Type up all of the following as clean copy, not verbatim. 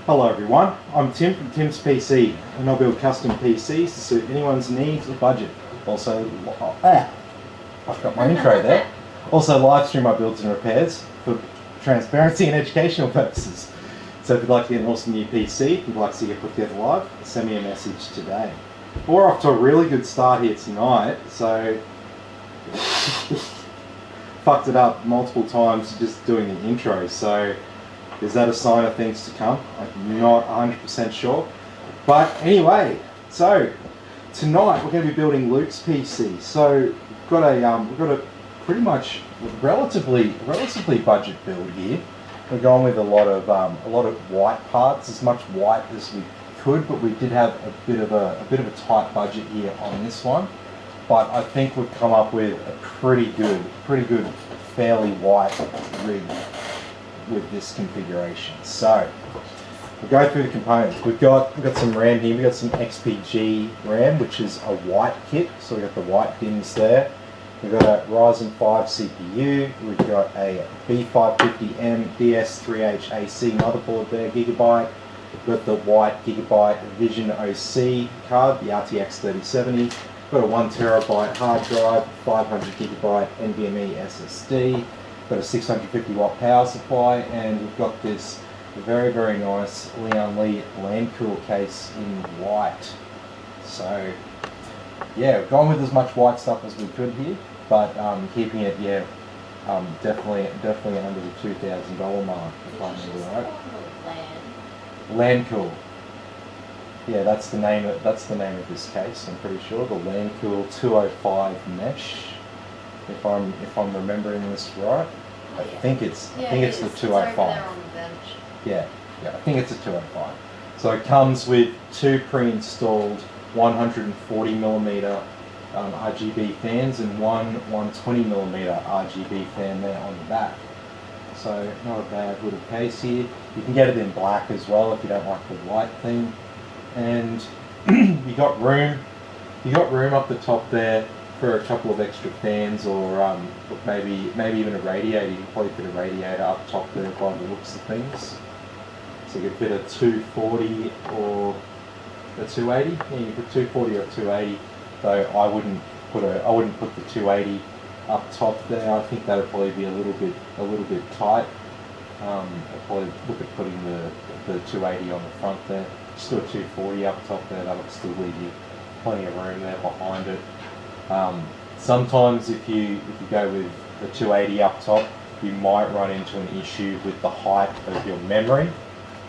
Hello everyone, I'm Tim from Tim's PC, and I'll build custom PCs to suit anyone's needs or budget. Also, I've got my intro there. Also live stream my builds and repairs for transparency and educational purposes. So if you'd like to get an awesome new PC, if you'd like to see it put together live, send me a message today. We're off to a really good start here tonight, so fucked it up multiple times just doing the intro, so is that a sign of things to come? I'm not 100% sure. But anyway, so tonight we're going to be building Luke's PC. So we've got a pretty much relatively budget build here. We're going with a lot of white parts, as much white as we could, but we did have a bit of a tight budget here on this one. But I think we've come up with a pretty good, fairly white rig with this configuration. So we'll go through the components. We've got some RAM here. We've got some XPG RAM, which is a white kit. So we've got the white DIMMs there. We've got a Ryzen 5 CPU. We've got a B550M DS3H AC motherboard there, gigabyte. We've got the white gigabyte Vision OC card, the RTX 3070. We've got a 1TB hard drive, 500GB NVMe SSD. Got a 650 watt power supply, and we've got this very nice Lian Li land cool case in white. So yeah, we've gone with as much white stuff as we could here, but keeping it definitely under the $2,000 mark, if I remember right. Land cool. Yeah, that's the name of this case. I'm pretty sure the Land Cool 205 mesh. If I'm remembering this right, I think it's the 205. Yeah, I think it's a 205. So it comes with two pre-installed 140mm RGB fans and one 120mm RGB fan there on the back. So not a bad little case here. You can get it in black as well if you don't like the white theme. And you got room up the top there for a couple of extra fans, or maybe even a radiator. You can probably put a radiator up top there by the looks of things. So you could fit a 240 or a 280. Yeah, you put 240 or 280. Though I wouldn't put the 280 up top there. I think that would probably be a little bit tight. I'd probably look at putting the 280 on the front there. Just do a 240 up top there. That'll still leave you plenty of room there behind it. Sometimes if you go with the 280 up top, you might run into an issue with the height of your memory.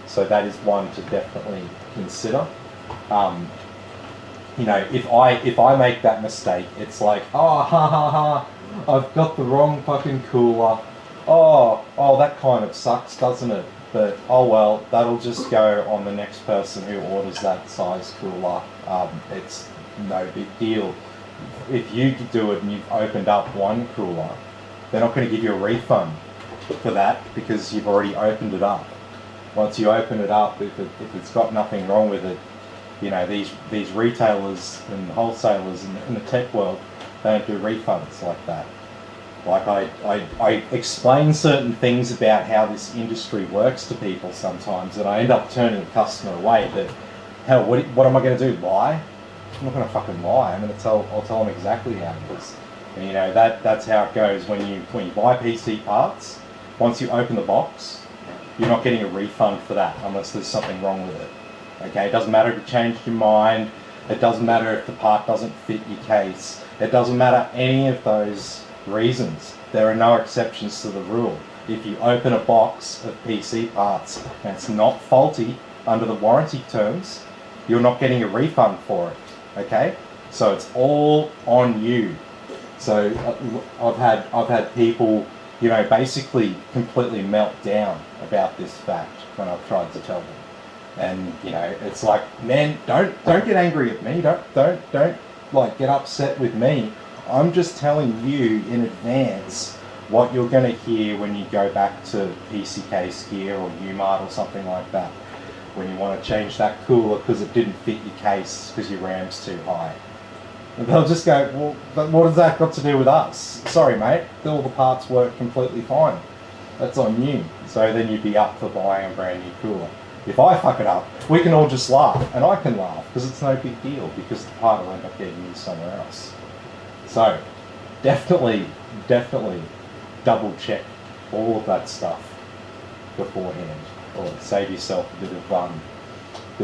So that is one to definitely consider. If I make that mistake, it's like, oh, I've got the wrong fucking cooler. Oh, that kind of sucks, doesn't it? But oh well, that'll just go on the next person who orders that size cooler. It's no big deal. If you do it and you've opened up one cooler, they're not going to give you a refund for that because you've already opened it up. Once you open it up, if it's got nothing wrong with it, these retailers and wholesalers in the tech world, they don't do refunds like that. Like I explain certain things about how this industry works to people sometimes, and I end up turning the customer away. But hell, what am I going to do? Lie? I'm not going to fucking lie. I'll tell them exactly how it is. And that's how it goes when you buy PC parts. Once you open the box, you're not getting a refund for that unless there's something wrong with it. Okay, it doesn't matter if you changed your mind. It doesn't matter if the part doesn't fit your case. It doesn't matter any of those reasons. There are no exceptions to the rule. If you open a box of PC parts and it's not faulty under the warranty terms, you're not getting a refund for it. Okay, so it's all on you. So I've had people, basically completely melt down about this fact when I've tried to tell them. And it's like, man, don't get angry at me. Don't like get upset with me. I'm just telling you in advance what you're going to hear when you go back to PC Case Gear or Umart or something like that. When you want to change that cooler because it didn't fit your case because your RAM's too high. And they'll just go, well, what has that got to do with us? Sorry, mate, all the parts work completely fine. That's on you. So then you'd be up for buying a brand new cooler. if I fuck it up, we can all just laugh, and I can laugh because it's no big deal because the part will end up getting used somewhere else. So, definitely double check all of that stuff beforehand, or save yourself a bit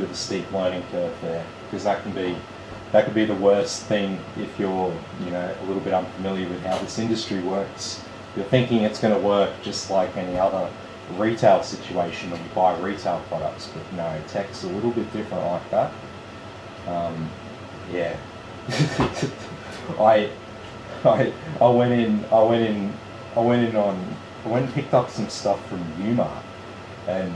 of a steep learning curve there, because that can be the worst thing if you're a little bit unfamiliar with how this industry works. You're thinking it's going to work just like any other retail situation when you buy retail products, but no, tech's a little bit different like that. Yeah. I went and picked up some stuff from Umart, and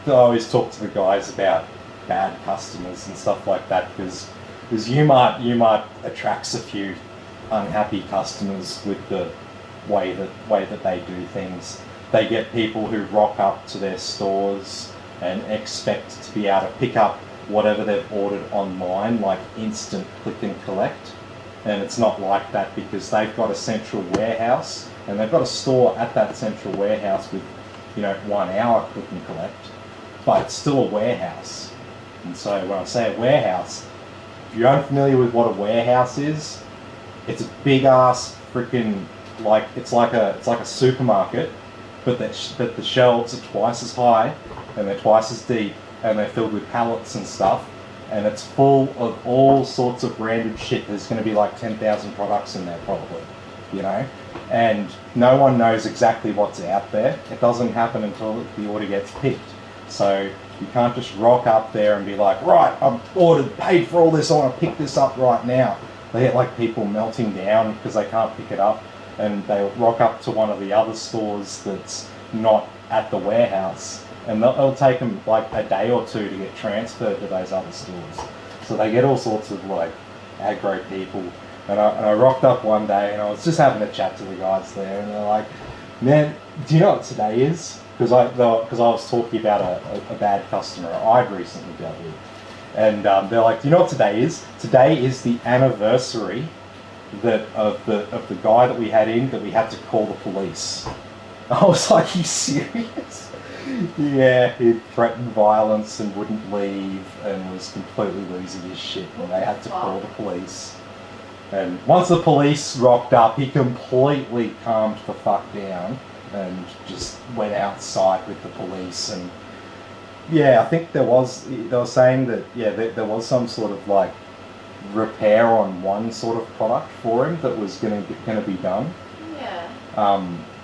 I always talk to the guys about bad customers and stuff like that, because Umart attracts a few unhappy customers with the way that they do things. They get people who rock up to their stores and expect to be able to pick up whatever they've ordered online, like instant click and collect. And it's not like that, because they've got a central warehouse, and they've got a store at that central warehouse with 1 hour click and collect, but it's still a warehouse. And so when I say a warehouse, if you're unfamiliar with what a warehouse is, it's a big ass freaking, it's like a supermarket, but the shelves are twice as high and they're twice as deep, and they're filled with pallets and stuff, and it's full of all sorts of random shit. There's going to be like 10,000 products in there probably, and no one knows exactly what's out there. It doesn't happen until the order gets picked. So you can't just rock up there and be like, right, I've paid for all this, I want to pick this up right now. They get like people melting down because they can't pick it up, and they rock up to one of the other stores that's not at the warehouse, and it'll take them like a day or two to get transferred to those other stores. So they get all sorts of like aggro people. And I rocked up one day, and I was just having a chat to the guys there, and they're like, man, do you know what today is? Because I was talking about a bad customer I'd recently dealt with. And they're like, do you know what today is? Today is the anniversary of the guy that we had in, that we had to call the police. I was like, are you serious? Yeah, he'd threatened violence and wouldn't leave, and was completely losing his shit, and they had to call the police. And once the police rocked up, he completely calmed the fuck down and just went outside with the police. And yeah, I think they were saying that there was some sort of like repair on one sort of product for him that was going to be done. Yeah.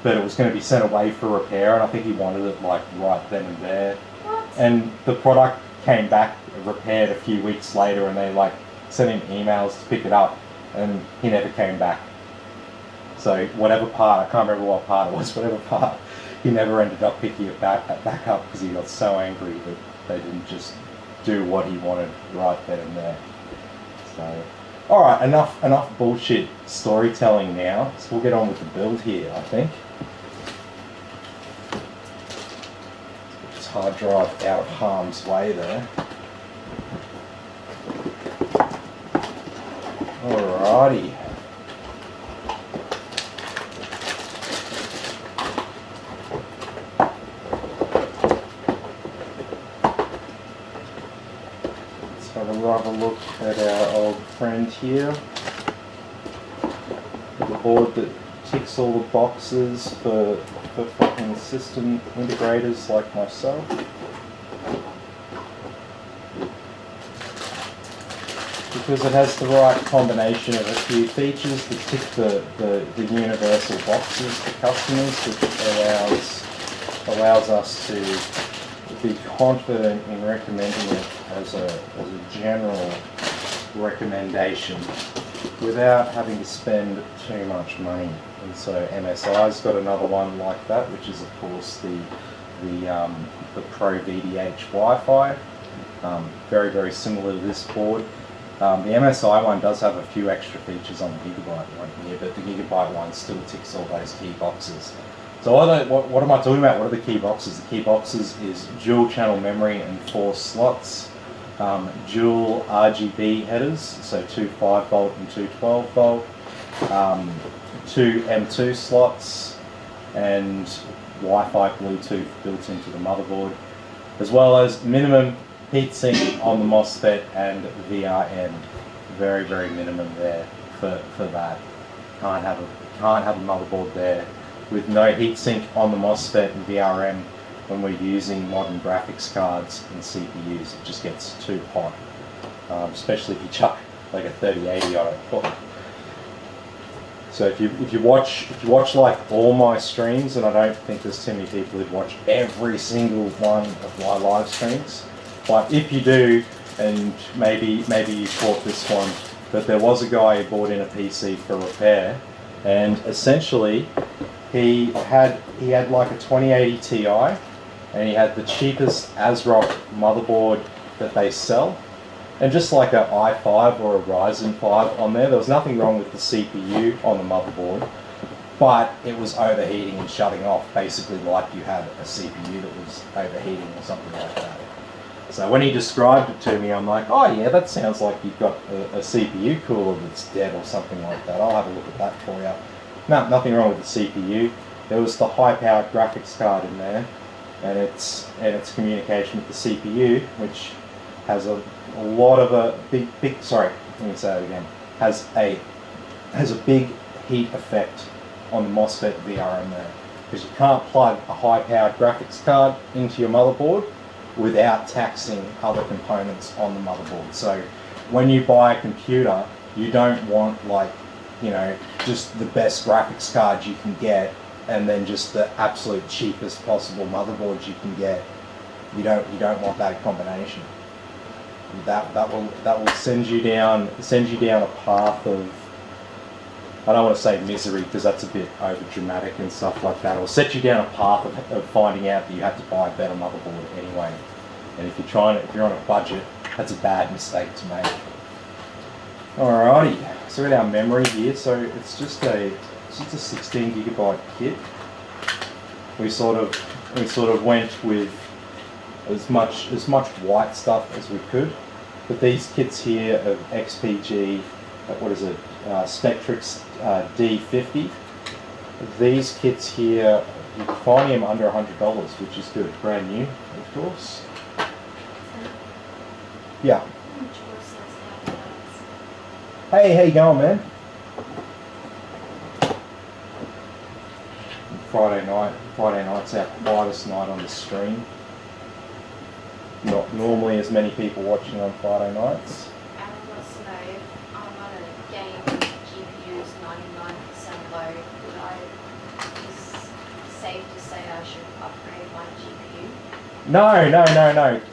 But it was going to be sent away for repair, and I think he wanted it like right then and there. What? And the product came back repaired a few weeks later, and they like sent him emails to pick it up, and he never came back. So whatever part, I can't remember what part it was, whatever part, he never ended up picking it back up because he got so angry that they didn't just do what he wanted right then and there. So, alright, enough bullshit storytelling now. So we'll get on with the build here, I think. Put this hard drive out of harm's way there. Alrighty. Let's have a look at our old friend here. The board that ticks all the boxes for fucking system integrators like myself. Because it has the right combination of a few features that tick the universal boxes for customers, which allows us to be confident in recommending it as a general recommendation without having to spend too much money. And so MSI's got another one like that, which is of course the Pro VDH Wi-Fi. Very, very similar to this board. The MSI one does have a few extra features on the Gigabyte one here, but the Gigabyte one still ticks all those key boxes. So what am I talking about? What are the key boxes? The key boxes is dual channel memory and 4 slots, dual RGB headers, so 2 5-volt and 2 12-volt, 2 M2 slots, and Wi-Fi Bluetooth built into the motherboard. as well as minimum heatsink on the MOSFET and VRM. Very, very minimum there for that. Can't have a motherboard there with no heatsink on the MOSFET and VRM when we're using modern graphics cards and CPUs. It just gets too hot, especially if you chuck like a 3080 on it. So if you watch like all my streams, and I don't think there's too many people who'd watch every single one of my live streams, but if you do, and maybe you caught this one, but there was a guy who bought in a PC for repair, and essentially he had like a 2080 Ti, and he had the cheapest ASRock motherboard that they sell, and just like an i5 or a Ryzen 5 on there. There was nothing wrong with the CPU on the motherboard, but it was overheating and shutting off, basically like you had a CPU that was overheating or something like that. So when he described it to me, I'm like, oh yeah, that sounds like you've got a CPU cooler that's dead or something like that. I'll have a look at that for you. No, nothing wrong with the CPU. There was the high-powered graphics card in there, and its communication with the CPU, which has a lot of a big. Sorry, let me say it again. Has a big heat effect on the MOSFET VRM there, because you can't plug a high-powered graphics card into your motherboard without taxing other components on the motherboard. So when you buy a computer, you don't want just the best graphics card you can get and then just the absolute cheapest possible motherboards you can get. You don't want that combination. That will send you down a path of, I don't want to say misery because that's a bit over dramatic and stuff like that. It'll set you down a path of finding out that you have to buy a better motherboard anyway. And if you're on a budget, that's a bad mistake to make. Alrighty, so we got our memory here. So it's just a 16 gigabyte kit. We sort of went with as much white stuff as we could. But these kits here of XPG, Spectrix D50. These kits here, you can find them under $100, which is good. Brand new, of course. Yeah. Hey, how you going, man? Friday night's our quietest night on the stream. Not normally as many people watching on Friday nights. Aaron wants to know if I'm on a game GPU is 99% low, is it safe to say I should upgrade my GPU? No.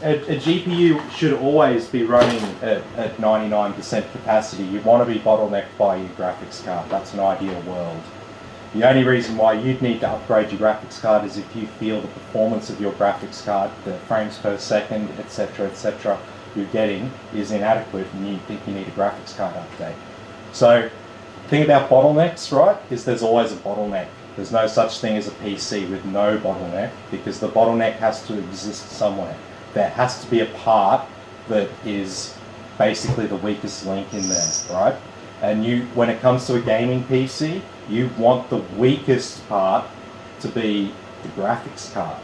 A GPU should always be running at 99% capacity. You want to be bottlenecked by your graphics card. That's an ideal world. The only reason why you'd need to upgrade your graphics card is if you feel the performance of your graphics card, the frames per second, etc., you're getting is inadequate and you think you need a graphics card update. So, the thing about bottlenecks, right, is there's always a bottleneck. There's no such thing as a PC with no bottleneck, because the bottleneck has to exist somewhere. There has to be a part that is basically the weakest link in there, right? And when it comes to a gaming PC, you want the weakest part to be the graphics card.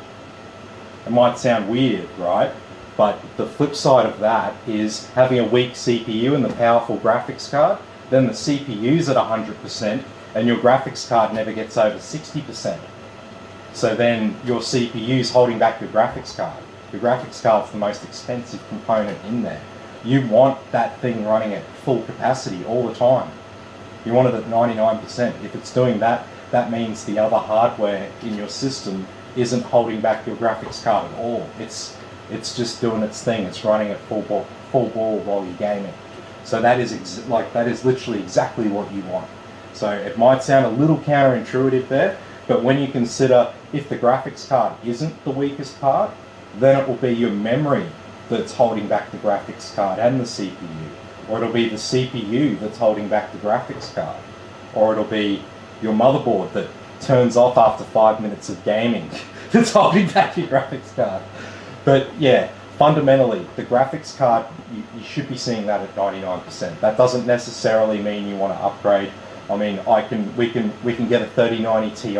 It might sound weird, right? But the flip side of that is having a weak CPU and the powerful graphics card, then the CPU's at 100% and your graphics card never gets over 60%. So then your CPU's holding back your graphics card. Your graphics card's the most expensive component in there. You want that thing running at full capacity all the time. You want it at 99%. If it's doing that, that means the other hardware in your system isn't holding back your graphics card at all. It's just doing its thing. It's running at full ball while you're gaming. So that is literally exactly what you want. So it might sound a little counterintuitive there, but when you consider if the graphics card isn't the weakest part, then it will be your memory that's holding back the graphics card and the CPU. Or it'll be the CPU that's holding back the graphics card. Or it'll be your motherboard that turns off after 5 minutes of gaming that's holding back your graphics card. But yeah, fundamentally, the graphics card, you should be seeing that at 99%. That doesn't necessarily mean you want to upgrade. I mean, we can get a 3090 Ti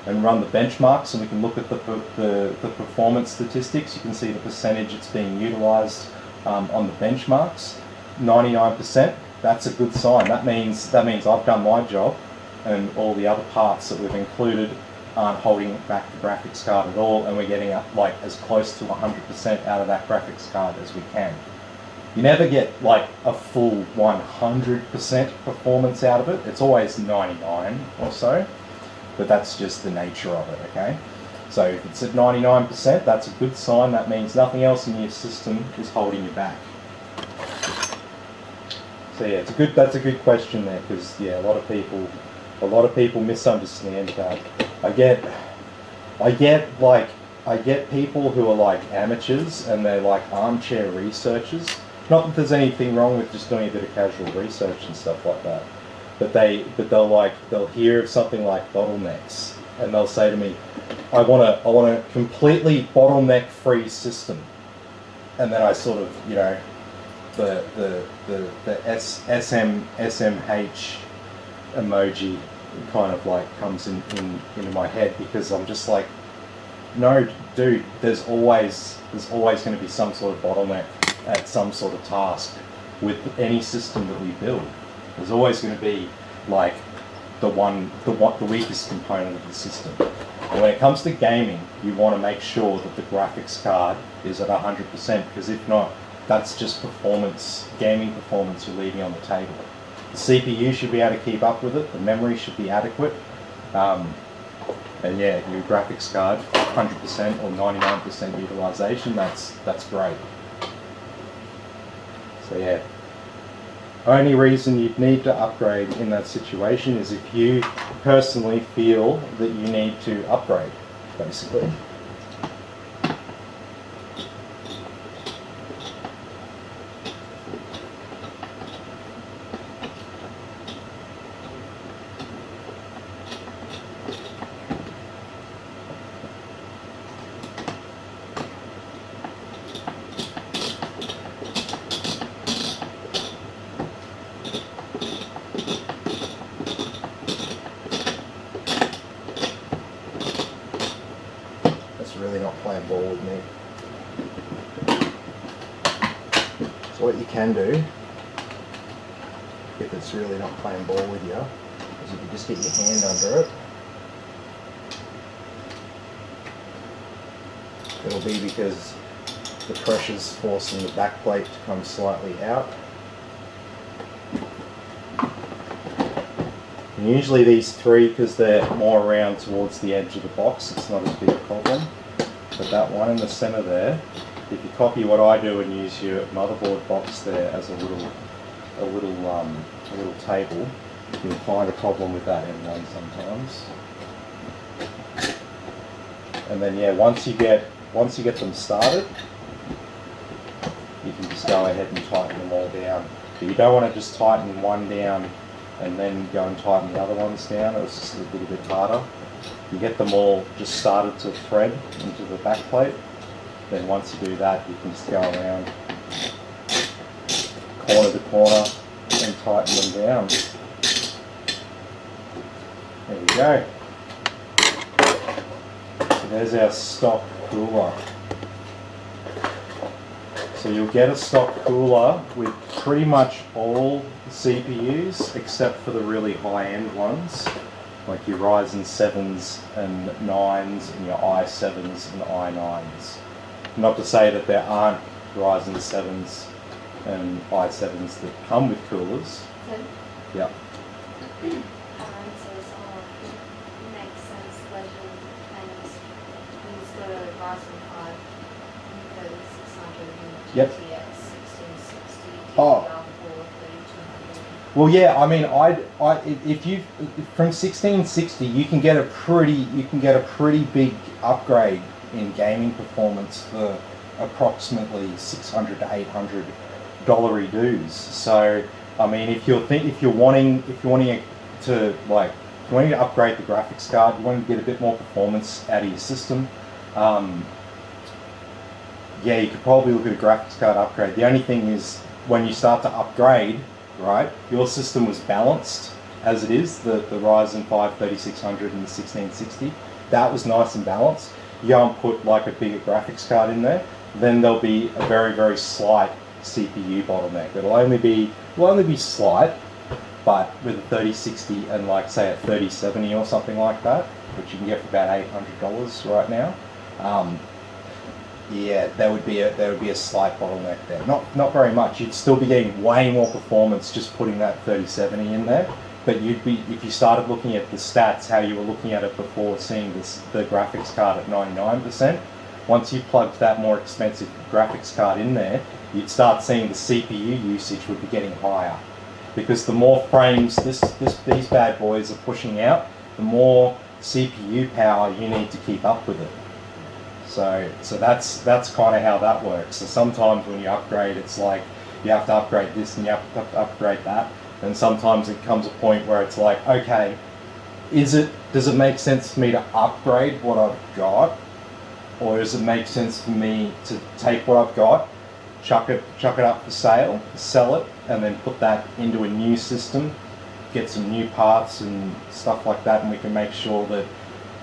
and run the benchmarks, and we can look at the performance statistics. You can see the percentage it's being utilised on the benchmarks. 99%. That's a good sign. That means I've done my job, and all the other parts that we've included aren't holding back the graphics card at all, and we're getting like as close to 100% out of that graphics card as we can. You never get like a full 100% performance out of it. It's always 99 or so, but that's just the nature of it, okay? So if it's at 99%, that's a good sign. That means nothing else in your system is holding you back. So yeah, that's a good question there, because yeah, a lot of people misunderstand that. I get people who are like amateurs and they're like armchair researchers. Not that there's anything wrong with just doing a bit of casual research and stuff like that, but they'll hear of something like bottlenecks, and they'll say to me, I want a completely bottleneck free system, and then I sort of, you know, the SMH emoji kind of like comes into my head, because I'm just like, no, dude, there's always going to be some sort of bottleneck at some sort of task with any system that we build. There's always going to be like the weakest component of the system. And when it comes to gaming, you want to make sure that the graphics card is at 100%, because if not, that's just gaming performance you're leaving on the table. The CPU should be able to keep up with it, the memory should be adequate, and yeah, your graphics card, 100% or 99% utilization, that's great. So yeah, only reason you'd need to upgrade in that situation is if you personally feel that you need to upgrade, basically. Really not playing ball with me. So what you can do, if it's really not playing ball with you, is you can just get your hand under it. It'll be because the pressure's forcing the back plate to come slightly out. And usually these three, because they're more around towards the edge of the box, it's not as big a problem. But that one in the center there, if you copy what I do and use your motherboard box there as a little table, you'll find a problem with that M1 sometimes. And then yeah, once you get them started, you can just go ahead and tighten them all down. But you don't want to just tighten one down and then go and tighten the other ones down. It's just a little bit harder. You get them all just started to thread into the back plate. Then once you do that, you can just go around corner to corner and tighten them down. There we go. So there's our stock cooler. So you'll get a stock cooler with pretty much all the CPUs except for the really high-end ones, like your Ryzen 7s and 9s and your i7s and i9s. Not to say that there aren't Ryzen 7s and i7s that come with coolers. Yep. So it's all makes sense that you kind of use the Ryzen 5 because 600 Yep. RTX 1660 Oh. DDR4 3200. Well, yeah. I mean, if you from 1660, you can get a pretty big upgrade in gaming performance for approximately $600 to $800 dues. So, I mean, if you're wanting to upgrade the graphics card, you want to get a bit more performance out of your system. Yeah, you could probably look at a graphics card upgrade. The only thing is, when you start to upgrade, right, your system was balanced as it is, the Ryzen 5 3600 and the 1660. that was nice and balanced, you go and put like a bigger graphics card in there, then there'll be a very, very slight CPU bottleneck. It'll only be slight, but with a 3060 and like say a 3070 or something like that, which you can get for about $800 right now. Yeah, there would be a slight bottleneck there. Not very much. You'd still be getting way more performance just putting that 3070 in there. But if you started looking at the stats, how you were looking at it before, seeing the graphics card at 99%, once you plugged that more expensive graphics card in there, you'd start seeing the CPU usage would be getting higher. Because the more frames these bad boys are pushing out, the more CPU power you need to keep up with it. So that's kind of how that works. So sometimes when you upgrade, it's like you have to upgrade this and you have to upgrade that. And sometimes it comes a point where it's like, okay, does it make sense for me to upgrade what I've got, or does it make sense for me to take what I've got, chuck it up for sale, sell it, and then put that into a new system, get some new parts and stuff like that, and we can make sure that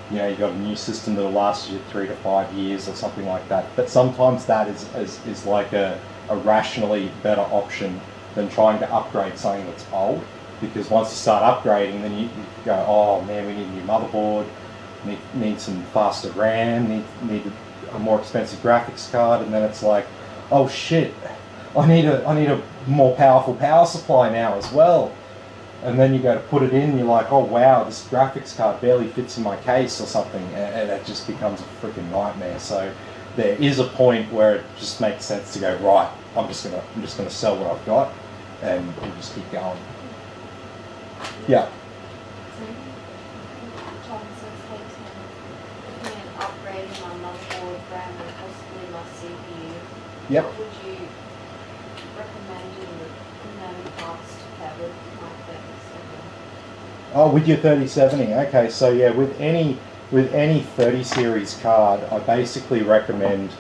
you've got a new system that'll last you 3 to 5 years or something like that. But sometimes that is like a rationally better option than trying to upgrade something that's old, because once you start upgrading, then you go, oh man, we need a new motherboard, need some faster RAM, need a more expensive graphics card, and then it's like, oh shit, I need a more powerful power supply now as well. And then you go to put it in, and you're like, oh wow, this graphics card barely fits in my case or something, and it just becomes a freaking nightmare. So there is a point where it just makes sense to go, right, I'm just gonna sell what I've got, and we'll just keep going. Yeah. Upgrading my motherboard, RAM, and possibly my CPU. Yep. What would you recommend in known parts to pair with my 3070? Oh, with your 3070. Okay, so yeah, with any 30 series card, I basically recommend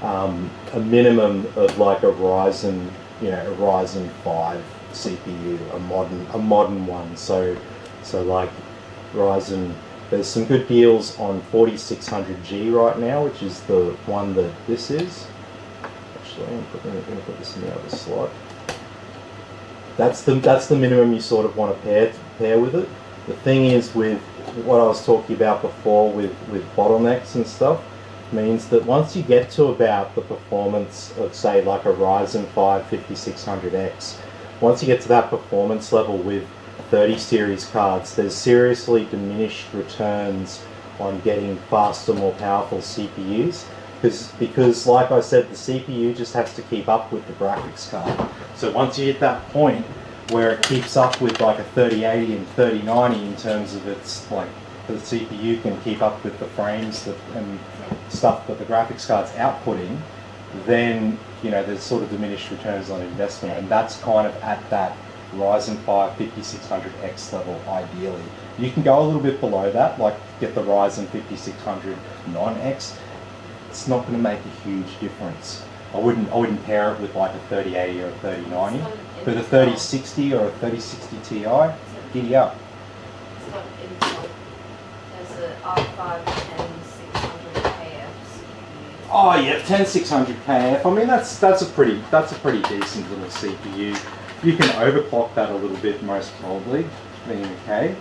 a minimum of like a Ryzen 5 CPU, a modern one. So like Ryzen. There's some good deals on 4600G right now, which is the one that this is. Actually, I'm going to put this in the other slot. That's the minimum you sort of want to pair with it. The thing is, with what I was talking about before with bottlenecks and stuff, means that once you get to about the performance of, say, like a Ryzen 5 5600X, once you get to that performance level with 30 series cards, there's seriously diminished returns on getting faster, more powerful CPUs, because like I said, the CPU just has to keep up with the graphics card. So once you hit that point where it keeps up with like a 3080 and 3090 in terms of its, like, the CPU can keep up with the frames and stuff that the graphics card's outputting, then there's sort of diminished returns on investment, and that's kind of at that Ryzen 5 5600X level ideally. You can go a little bit below that, like get the Ryzen 5600 non-X. It's not going to make a huge difference. I wouldn't pair it with like a 3080 or a 3090. But a 3060 or a 3060 Ti, giddy up. It's not Intel. There's a R5 10600KF CPU. Oh yeah, 10600KF. I mean that's a pretty decent little CPU. You can overclock that a little bit, most probably, being a K.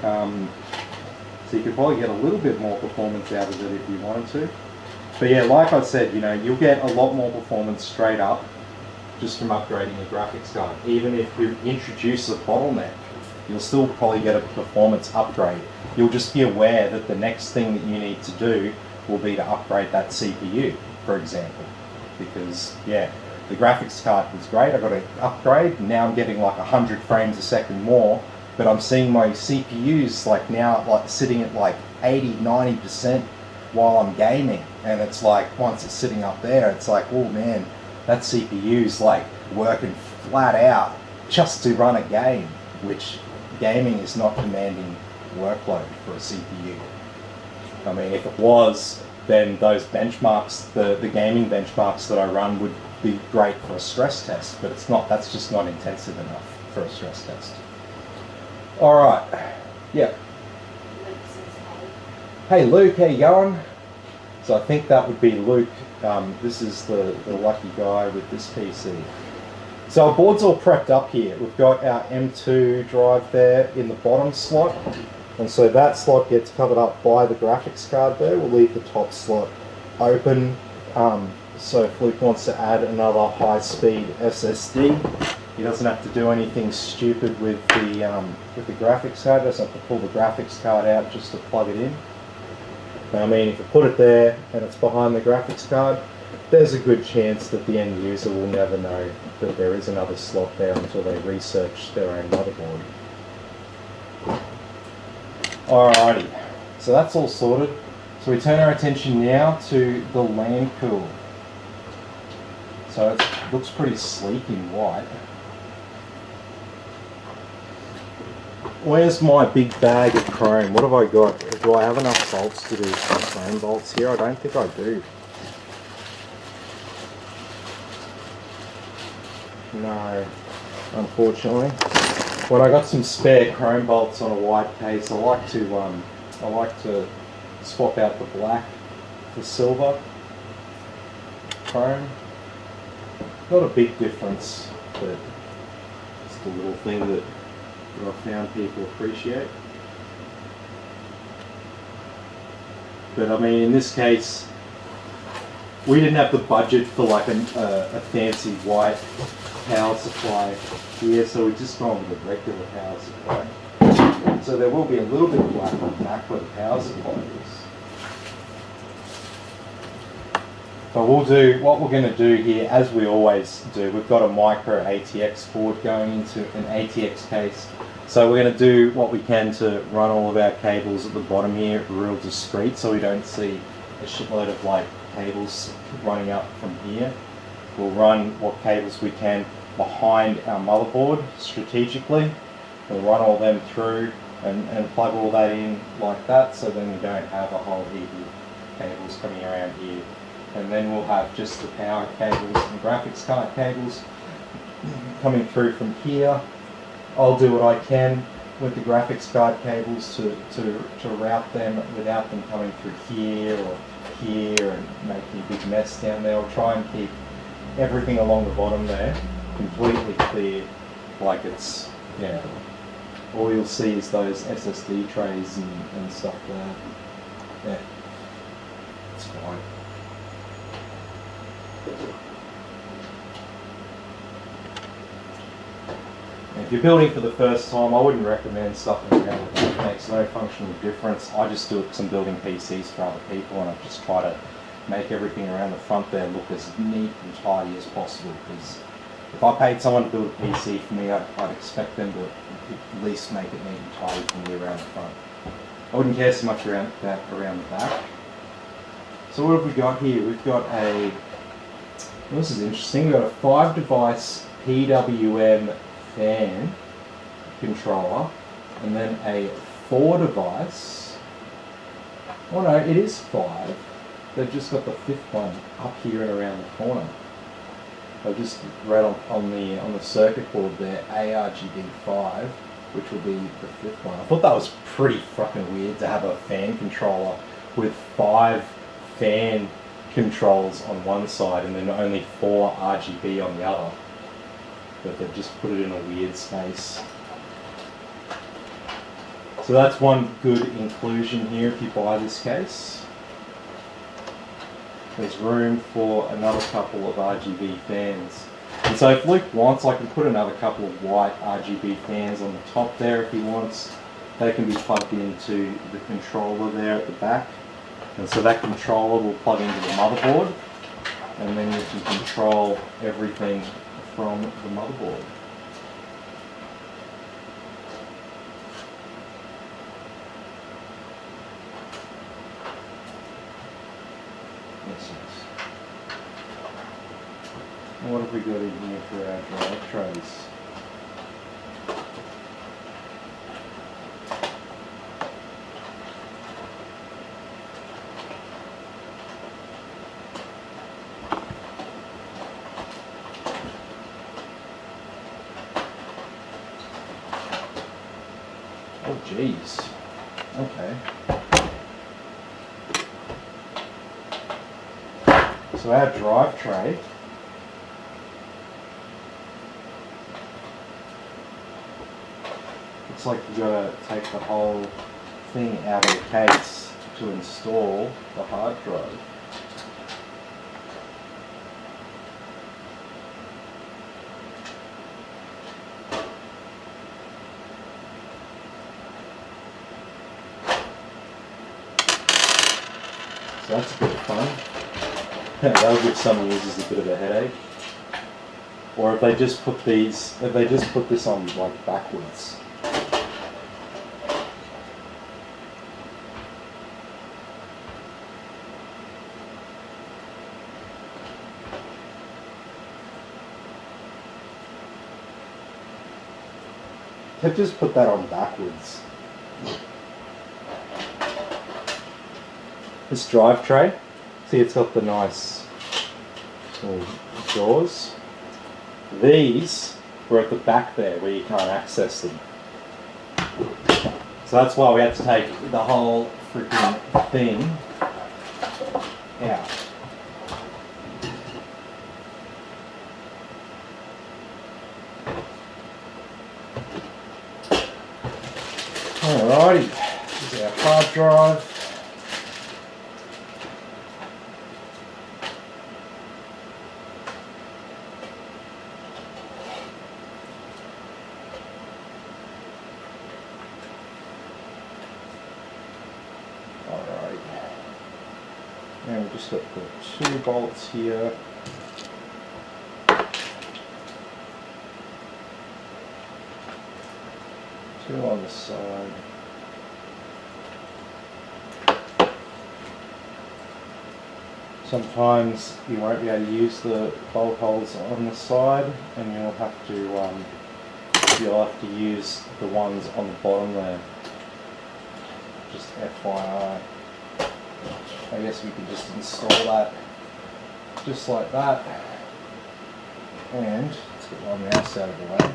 So you could probably get a little bit more performance out of it if you wanted to. But yeah, like I said, you'll get a lot more performance straight up just from upgrading your graphics card. Even if you introduce a bottleneck, you'll still probably get a performance upgrade. You'll just be aware that the next thing that you need to do will be to upgrade that CPU, for example. Because, yeah, the graphics card was great, I got to upgrade, now I'm getting like 100 frames a second more, but I'm seeing my CPUs now sitting at like 80-90% while I'm gaming, and it's like once it's sitting up there, it's like, oh man, that CPU's like working flat out just to run a game, which gaming is not demanding workload for a CPU. I mean, if it was, then those benchmarks, the gaming benchmarks that I run would be great for a stress test, but it's not. That's just not intensive enough for a stress test. All right, yeah. Hey Luke, how you going? So I think that would be Luke. This is the lucky guy with this PC. So our board's all prepped up here. We've got our M2 drive there in the bottom slot. And so that slot gets covered up by the graphics card there. We'll leave the top slot open. So if Luke wants to add another high-speed SSD, he doesn't have to do anything stupid with the graphics card. He doesn't have to pull the graphics card out just to plug it in. I mean, if you put it there and it's behind the graphics card, there's a good chance that the end user will never know that there is another slot there until they research their own motherboard. Alrighty, so that's all sorted. So we turn our attention now to the land cool. So it looks pretty sleek in white. Where's my big bag of chrome? What have I got? Do I have enough bolts to do some chrome bolts here? I don't think I do. No, unfortunately. When I got some spare chrome bolts on a white case, I like to swap out the black for silver chrome. Not a big difference, but just a little thing that I found people appreciate. But I mean, in this case, we didn't have the budget for like a fancy white power supply here, so we just gone with a regular power supply. So there will be a little bit of black on the back where the power supply is. But we'll do what we're going to do here, as we always do. We've got a micro ATX board going into an ATX case. So we're going to do what we can to run all of our cables at the bottom here real discreet, so we don't see a shitload of like cables running up from here. We'll run what cables we can behind our motherboard strategically. We'll run all them through and plug all that in like that, so then we don't have a whole heap of cables coming around here. And then we'll have just the power cables and graphics card cables coming through from here. I'll do what I can with the graphics card cables to route them without them coming through here or here and making a big mess down there. I'll try and keep everything along the bottom there completely clear, like it's, yeah, all you'll see is those SSD trays and stuff there. Yeah, it's fine. If you're building for the first time, I wouldn't recommend stuffing around with that. It makes no functional difference. I just do it because I'm building PCs for other people, and I just try to make everything around the front there look as neat and tidy as possible, because if I paid someone to build a PC for me, I'd expect them to at least make it neat and tidy for me around the front. I wouldn't care so much around the back. So what have we got here? We've got a, well, this is interesting, we've got a 5-device PWM fan controller, and then a 4-device, oh no, it is 5. They've just got the 5th one up here and around the corner. I've just read on the circuit board there, ARGB5, which will be the 5th one. I thought that was pretty fucking weird to have a fan controller with 5 fan controls on one side and then only 4 RGB on the other. But they've just put it in a weird space. So that's one good inclusion here if you buy this case. There's room for another couple of RGB fans. And so if Luke wants, I can put another couple of white RGB fans on the top there if he wants. They can be plugged into the controller there at the back. And so that controller will plug into the motherboard, and then you can control everything from the motherboard. What have we got in here for our drive trays? Oh geez. Okay. So our drive tray looks like you've got to take the whole thing out of the case to install the hard drive. So that's a bit of fun. That'll give some users a bit of a headache. Or if they just put this on like backwards. They've just put that on backwards. This drive tray, see it's got the nice little drawers. These were at the back there where you can't access them. So that's why we had to take the whole freaking thing out. Alrighty, this is our hard drive. Alright, and we've just got the 2 bolts here. Two on the side. Sometimes you won't be able to use the bolt holes on the side, and you'll have to use the ones on the bottom there. Just FYI. I guess we could just install that just like that. And let's get my mouse out of the way.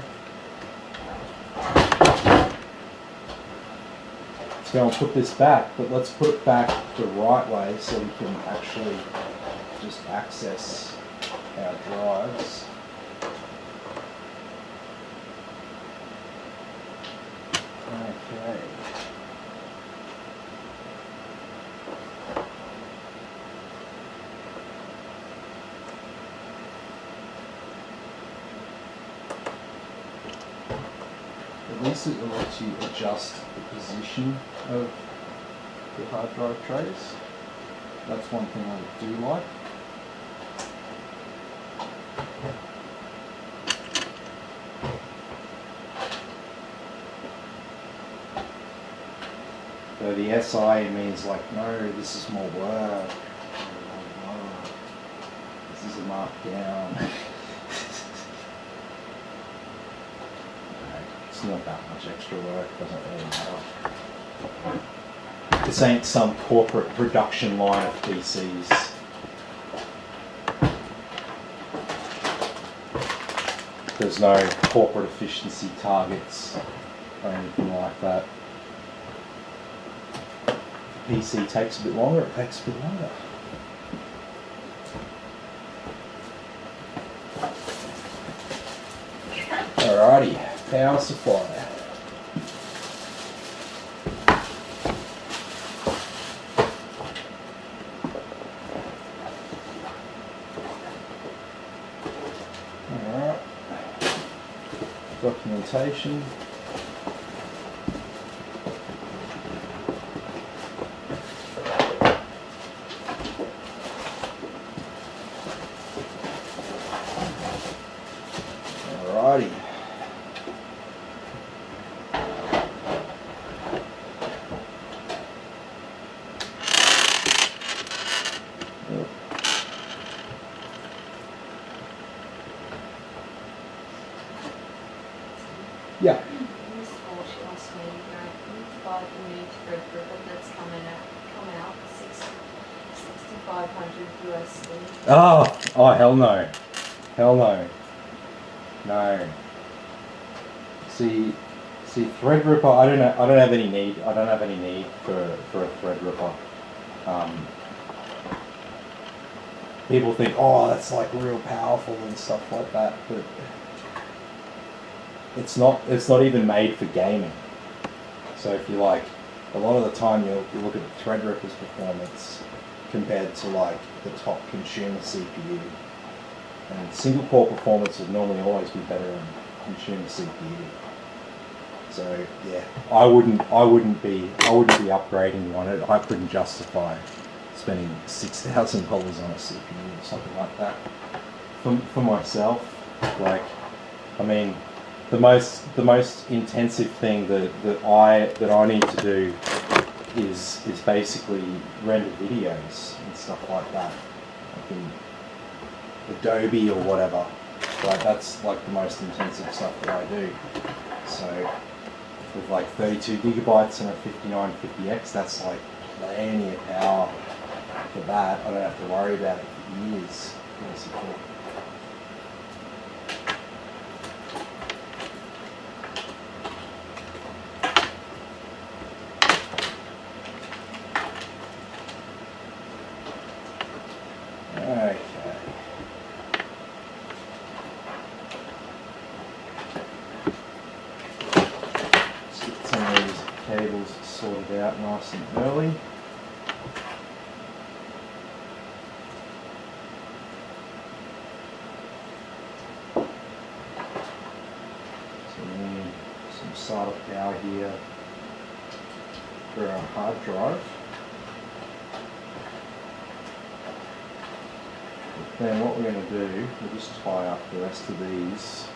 So I'll put this back, but let's put it back the right way so we can actually just access our drives. Okay. At least it will let you adjust the position of the hard drive trays. That's one thing I do like. So the SI means like, no, this is more work. This is a markdown. It's not that much extra work, doesn't really matter. This ain't some corporate production line of PCs. There's no corporate efficiency targets or anything like that. PC takes a bit longer, it takes a bit longer. Alrighty, power supply. Alright, documentation. Alrighty. Yeah. Miss Walsh asked me, to buy the new Threadripper that's coming out 6,500 USD. Oh, hell no. Hell no. No. See, Threadripper. I don't have any need. I don't have any need for a Threadripper. people think, oh, that's like real powerful and stuff like that, but it's not even made for gaming. So if you like, a lot of the time you look at the Threadripper's performance compared to like the top consumer CPU, and single core performance will normally always be better than consumer CPU. So yeah, I wouldn't be upgrading one. I couldn't justify spending $6,000 on a CPU or something like that for myself. Like, I mean, the most intensive thing that I need to do is basically render videos and stuff like that, like in Adobe or whatever. Like, that's like the most intensive stuff that I do. So with like 32 gigabytes and a 5950X, that's like plenty of power for that. I don't have to worry about it for years, basically. Okay. Let's get some of these cables sorted out nice and early. So we need some SATA power here for our hard drive. Then what we're going to do, we'll just tie up the rest of these,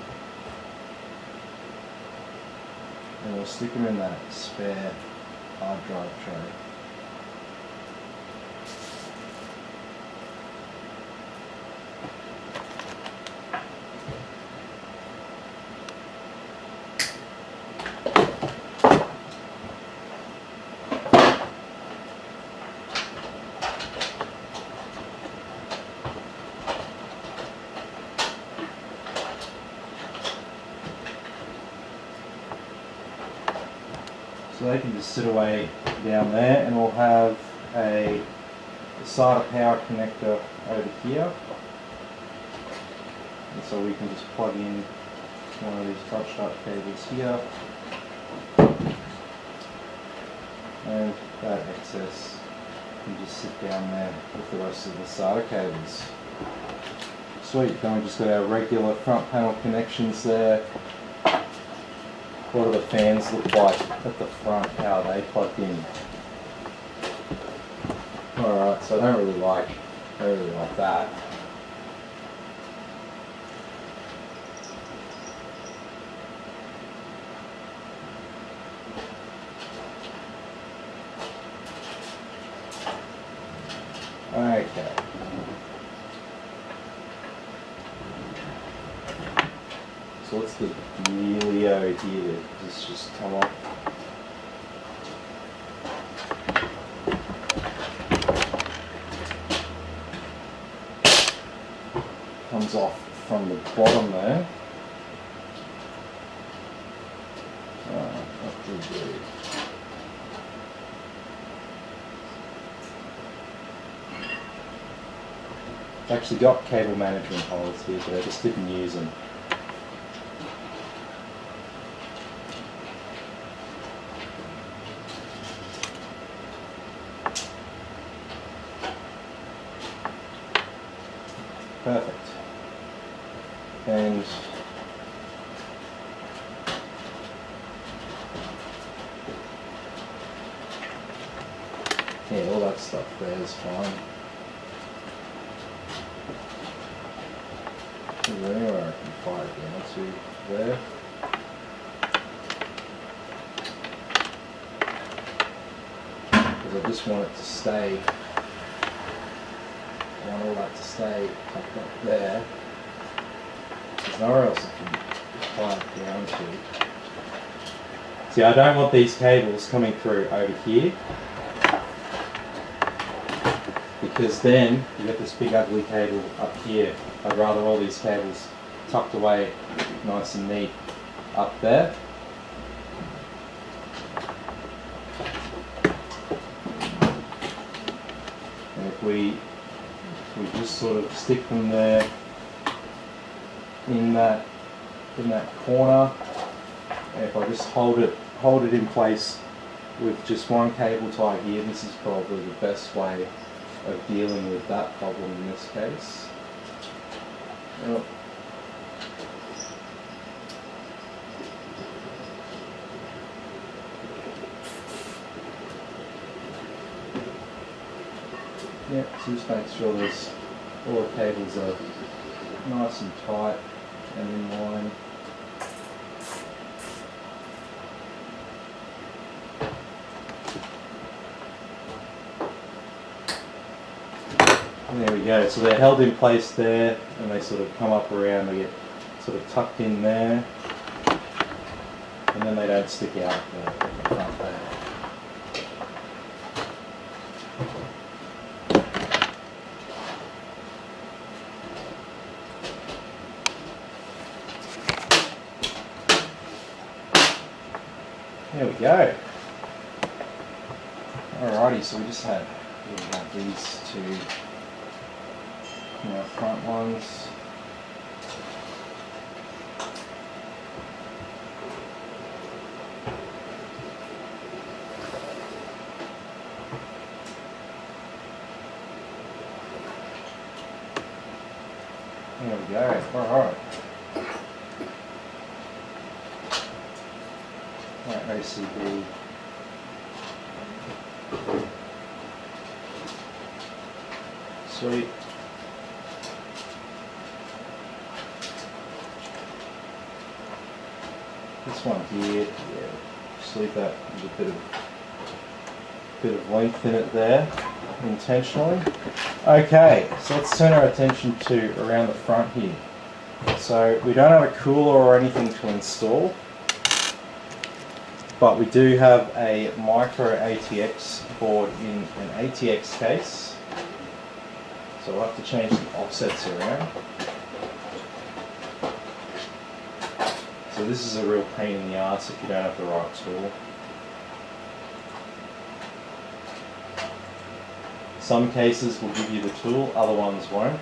and we'll stick them in that spare hard drive tray. So they can just sit away down there, and we'll have a SATA power connector over here. And so we can just plug in one of these touch start cables here. And that excess can just sit down there with the rest of the SATA cables. Sweet, then we just got our regular front panel connections there. What do the fans look like at the front? How are they plugged in? Alright, so I don't really like that. Okay. So what's the dealio here? Does this just come off? Comes off from the bottom there. What do we do? I've actually got cable management holes here, but I just didn't use them. Perfect. And yeah, all that stuff there is fine. Is there anywhere I can fire it down to there? Because I just want it to stay. I want all that to stay tucked up there. There's nowhere else I can fire it down to. See, I don't want these cables coming through over here, because then you get this big ugly cable up here. I'd rather all these cables tucked away nice and neat up there. And if we we just sort of stick them there in that corner. And if I just hold it in place with just one cable tie here, this is probably the best way of dealing with that problem in this case. Yep. Yeah, so just make sure all the cables are nice and tight and in line. And there we go, so they're held in place there and they sort of come up around, they get sort of tucked in there and then they don't stick out the front there. There we go. Alrighty, so we have these two front ones. There we go. Alright. Right, OCD. Sweet. This one here, yeah, just leave that with a bit of length in it there, intentionally. Okay, so let's turn our attention to around the front here. So we don't have a cooler or anything to install, but we do have a micro ATX board in an ATX case. So we'll have to change the offsets around. So this is a real pain in the ass if you don't have the right tool. Some cases will give you the tool, other ones won't.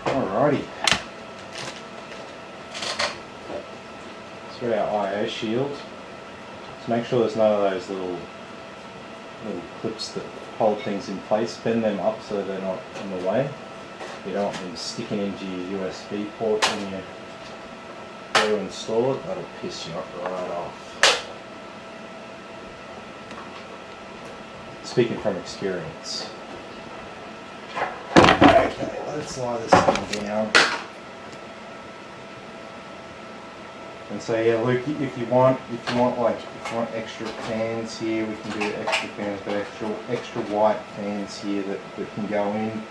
Alrighty. Let's get our I/O shield. So make sure there's none of those little clips that hold things in place. Bend them up so they're not in the way. You don't want them sticking into your USB port when you go to install it. That'll piss you right off. Speaking from experience. Okay, let's lie this thing down. And so yeah, Luke, if you want extra fans here, we can do extra fans, but extra white fans here that can go in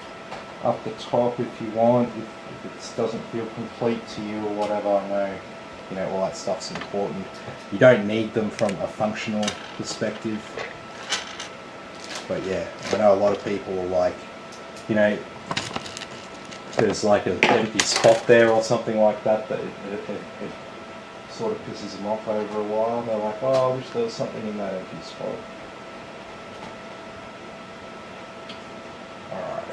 up the top if you want. If it doesn't feel complete to you or whatever, I know all that stuff's important. You don't need them from a functional perspective, but yeah, I know a lot of people are like, there's like an empty spot there or something like that it sort of pisses them off over a while. They're like, oh, I wish there was something in that empty spot. Alright.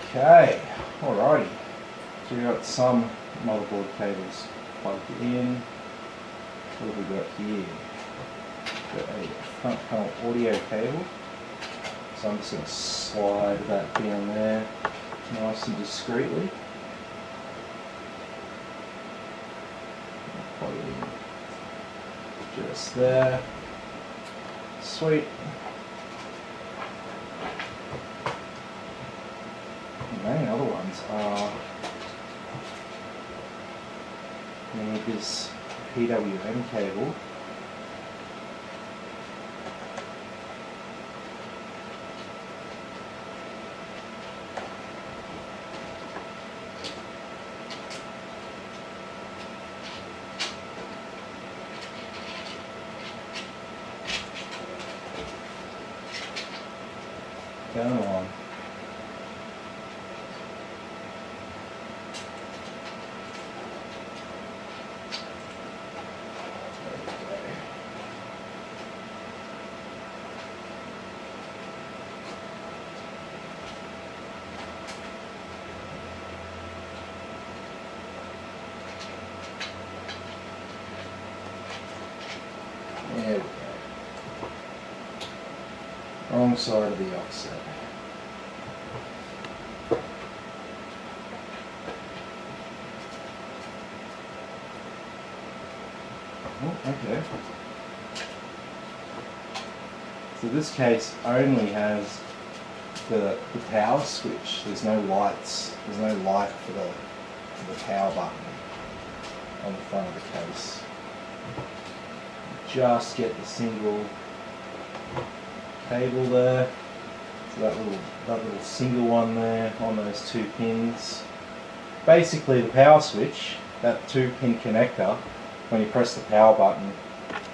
Okay, alrighty. So we've got some motherboard cables plugged in. What have we got here? We've got a front panel audio cable. So I'm just going to slide that down there nice and discreetly. Plug it in just there. Sweet. The main other ones are we need this PWM cable Come on. There we go. Wrong side of the offset. Oh, okay. So this case only has the power switch. There's no lights. There's no light for the power button on the front of the case. Just get the single cable there. So that little single one there on those 2 pins. Basically the power switch, that 2-pin connector, when you press the power button,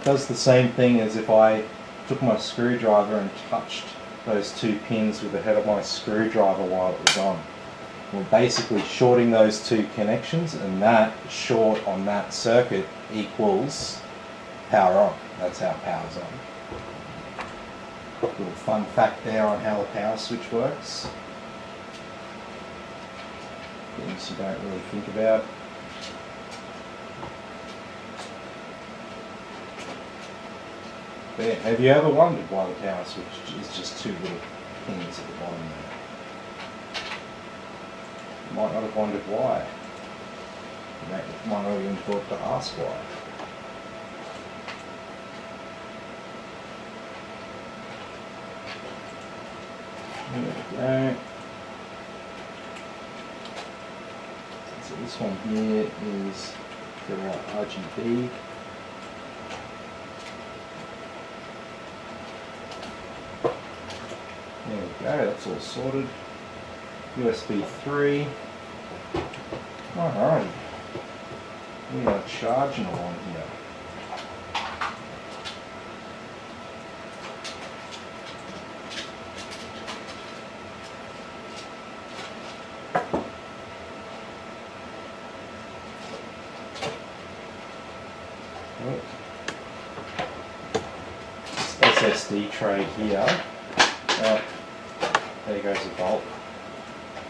does the same thing as if I took my screwdriver and touched those 2 pins with the head of my screwdriver while it was on. We're basically shorting those 2 connections, and that short on that circuit equals power on. That's how power's on. Little fun fact there on how the power switch works. Things you don't really think about. But yeah, have you ever wondered why the power switch is just 2 little pins at the bottom there? You might not have wondered why. You might not have even thought to ask why. There we go. So this one here is for our RGB. There we go, that's all sorted. USB 3. Alrighty. We are charging along here. This SSD tray here. There goes a bolt.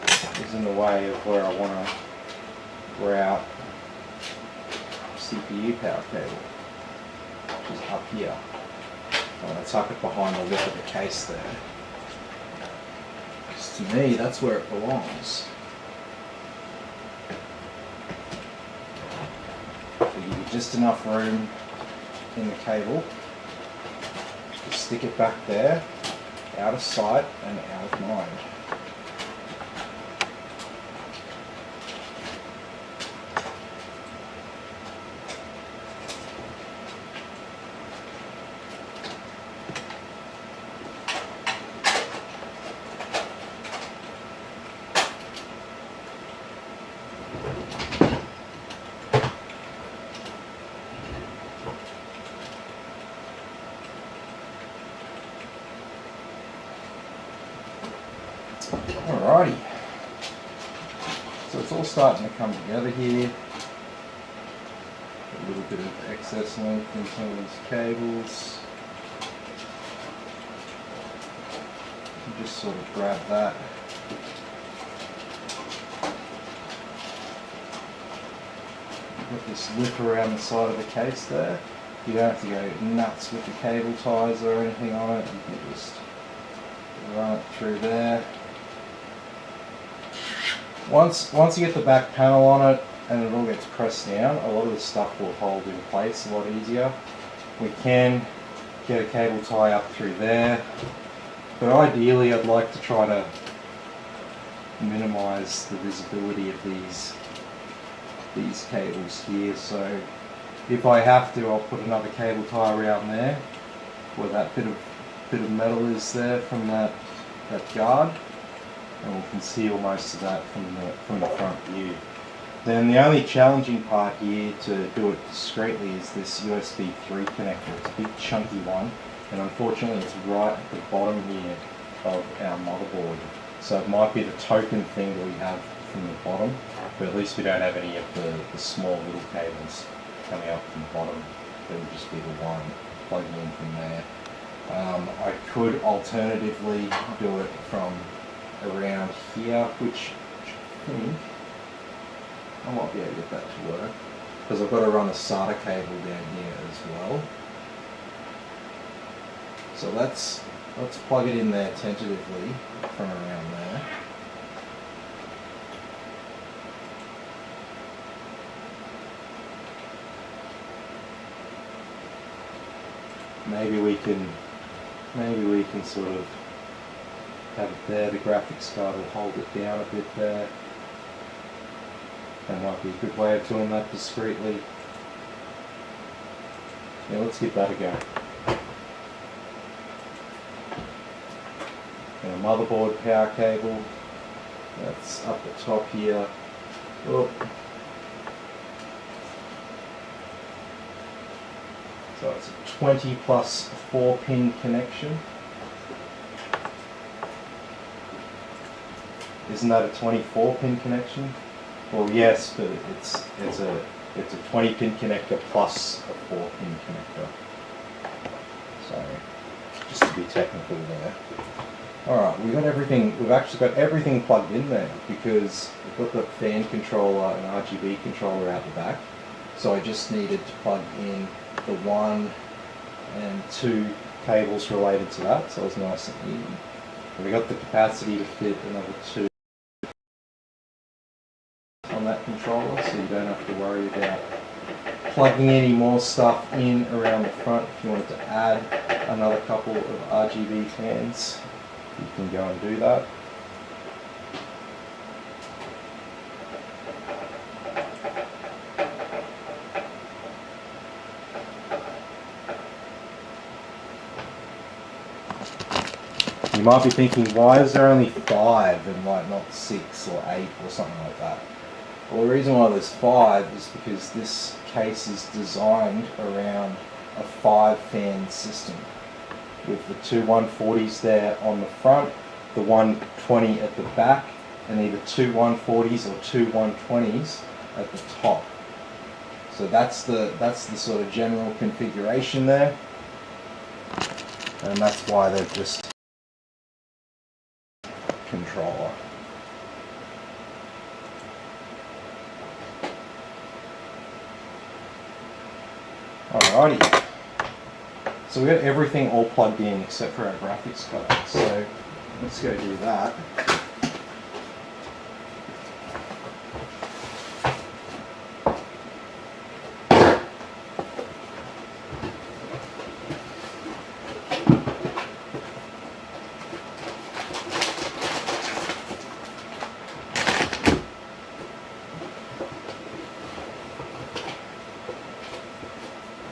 It's in the way of where I want to route CPU power cable, which is up here. I'm going to tuck it behind the lip of the case there. Because to me, that's where it belongs. So give you just enough room in the cable to stick it back there, out of sight and out of mind. Alrighty, so it's all starting to come together here. A little bit of excess length in some of these cables. You just sort of grab that. Got this lip around the side of the case there. You don't have to go nuts with the cable ties or anything on it. You can just run it through there. Once you get the back panel on it and it all gets pressed down, a lot of the stuff will hold in place a lot easier. We can get a cable tie up through there, but ideally I'd like to try to minimize the visibility of these cables here. So if I have to, I'll put another cable tie around there where that bit of metal is there from that guard, and we'll conceal most of that from the front view. Then the only challenging part here to do it discreetly is this USB 3 connector. It's a big chunky one, and unfortunately it's right at the bottom here. of our motherboard. So it might be the token thing that we have from the bottom, but at least we don't have any of the small little cables coming up from the bottom. It would just be the one plugging in from there. I could alternatively do it from around here, which I think I might be able to get that to work, because I've got to run a SATA cable down here as well. So let's plug it in there tentatively from around there. Maybe we can sort of have it there. The graphics card will hold it down a bit there. That might be a good way of doing that discreetly. Yeah, let's give that a go. And a motherboard power cable. That's up the top here. Oh. So it's a 20 plus 4-pin connection. Isn't that a 24-pin connection? Well, yes, but it's a 20-pin connector plus a 4-pin connector. So just to be technical there. All right, we've got everything. We've actually got everything plugged in there because we've got the fan controller and RGB controller out the back. So I just needed to plug in the 1 and 2 cables related to that. So it was nice and easy. And we got the capacity to fit another 2 on that controller, so you don't have to worry about plugging any more stuff in around the front. If you wanted to add another couple of RGB fans, you can go and do that. You might be thinking, why is there only 5 and like not 6 or 8 or something like that? Well, the reason why there's 5 is because this case is designed around a 5-fan system with the 2 140s there on the front, the 120 at the back, and either 2 140s or 2 120s at the top. So that's the sort of general configuration there, and that's why they've just controller. Alrighty, so we got everything all plugged in except for our graphics card, so let's go do that.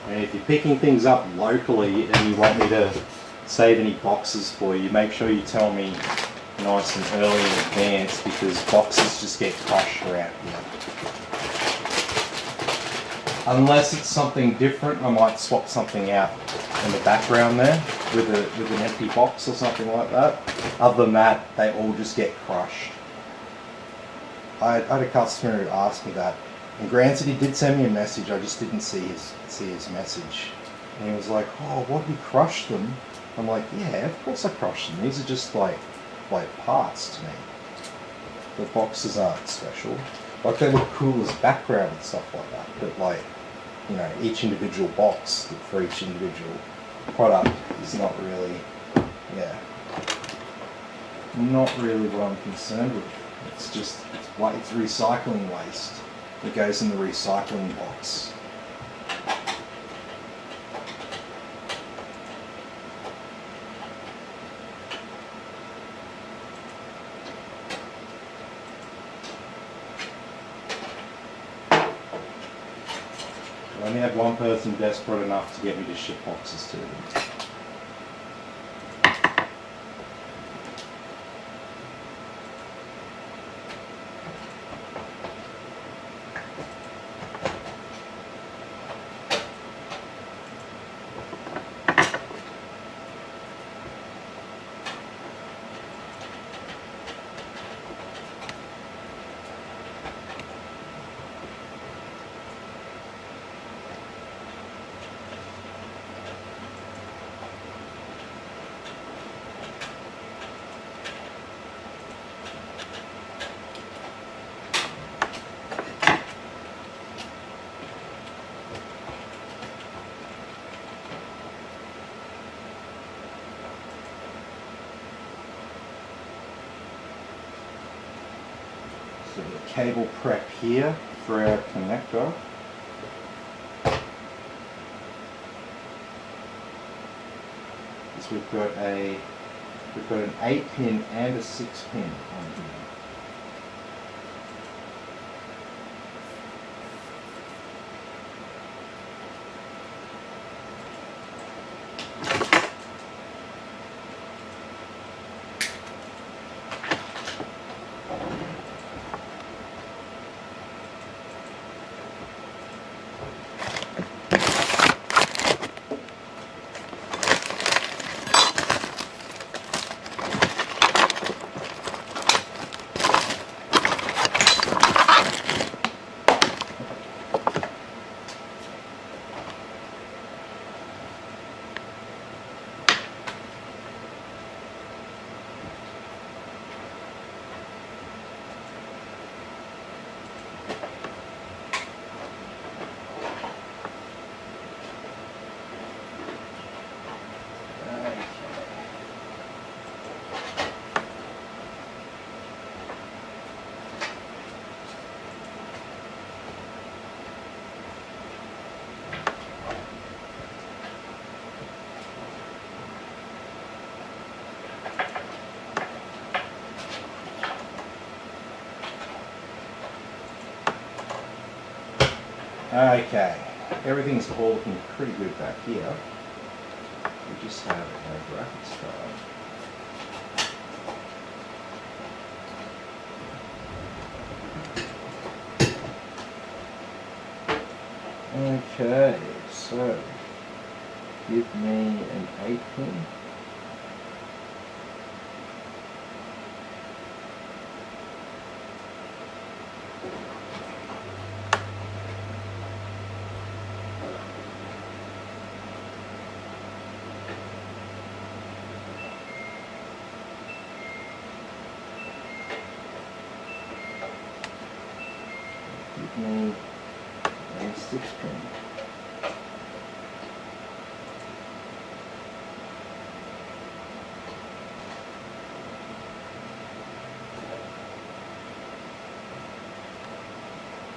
And if you're picking things up locally and you want me to save any boxes for you, make sure you tell me nice and early in advance, because boxes just get crushed around here. Unless it's something different, I might swap something out in the background there with an empty box or something like that. Other than that, they all just get crushed. I had a customer who asked me that. And granted, he did send me a message, I just didn't see his message. And he was like, oh, what, you crushed them? I'm like, yeah, of course I crushed them. These are just like parts to me. The boxes aren't special. Like, they look cool as background and stuff like that. But like, you know, each individual box for each individual product is not really, not really what I'm concerned with. It's just, it's recycling waste. It goes in the recycling box. I only had one person desperate enough to get me to ship boxes to them. cable prep here for our connector. So we've got an 8-pin and a 6-pin on here. Okay, everything's all looking pretty good back here. We just have our graphics card. Okay, so give me an 8-pin. Give me a 6-pin.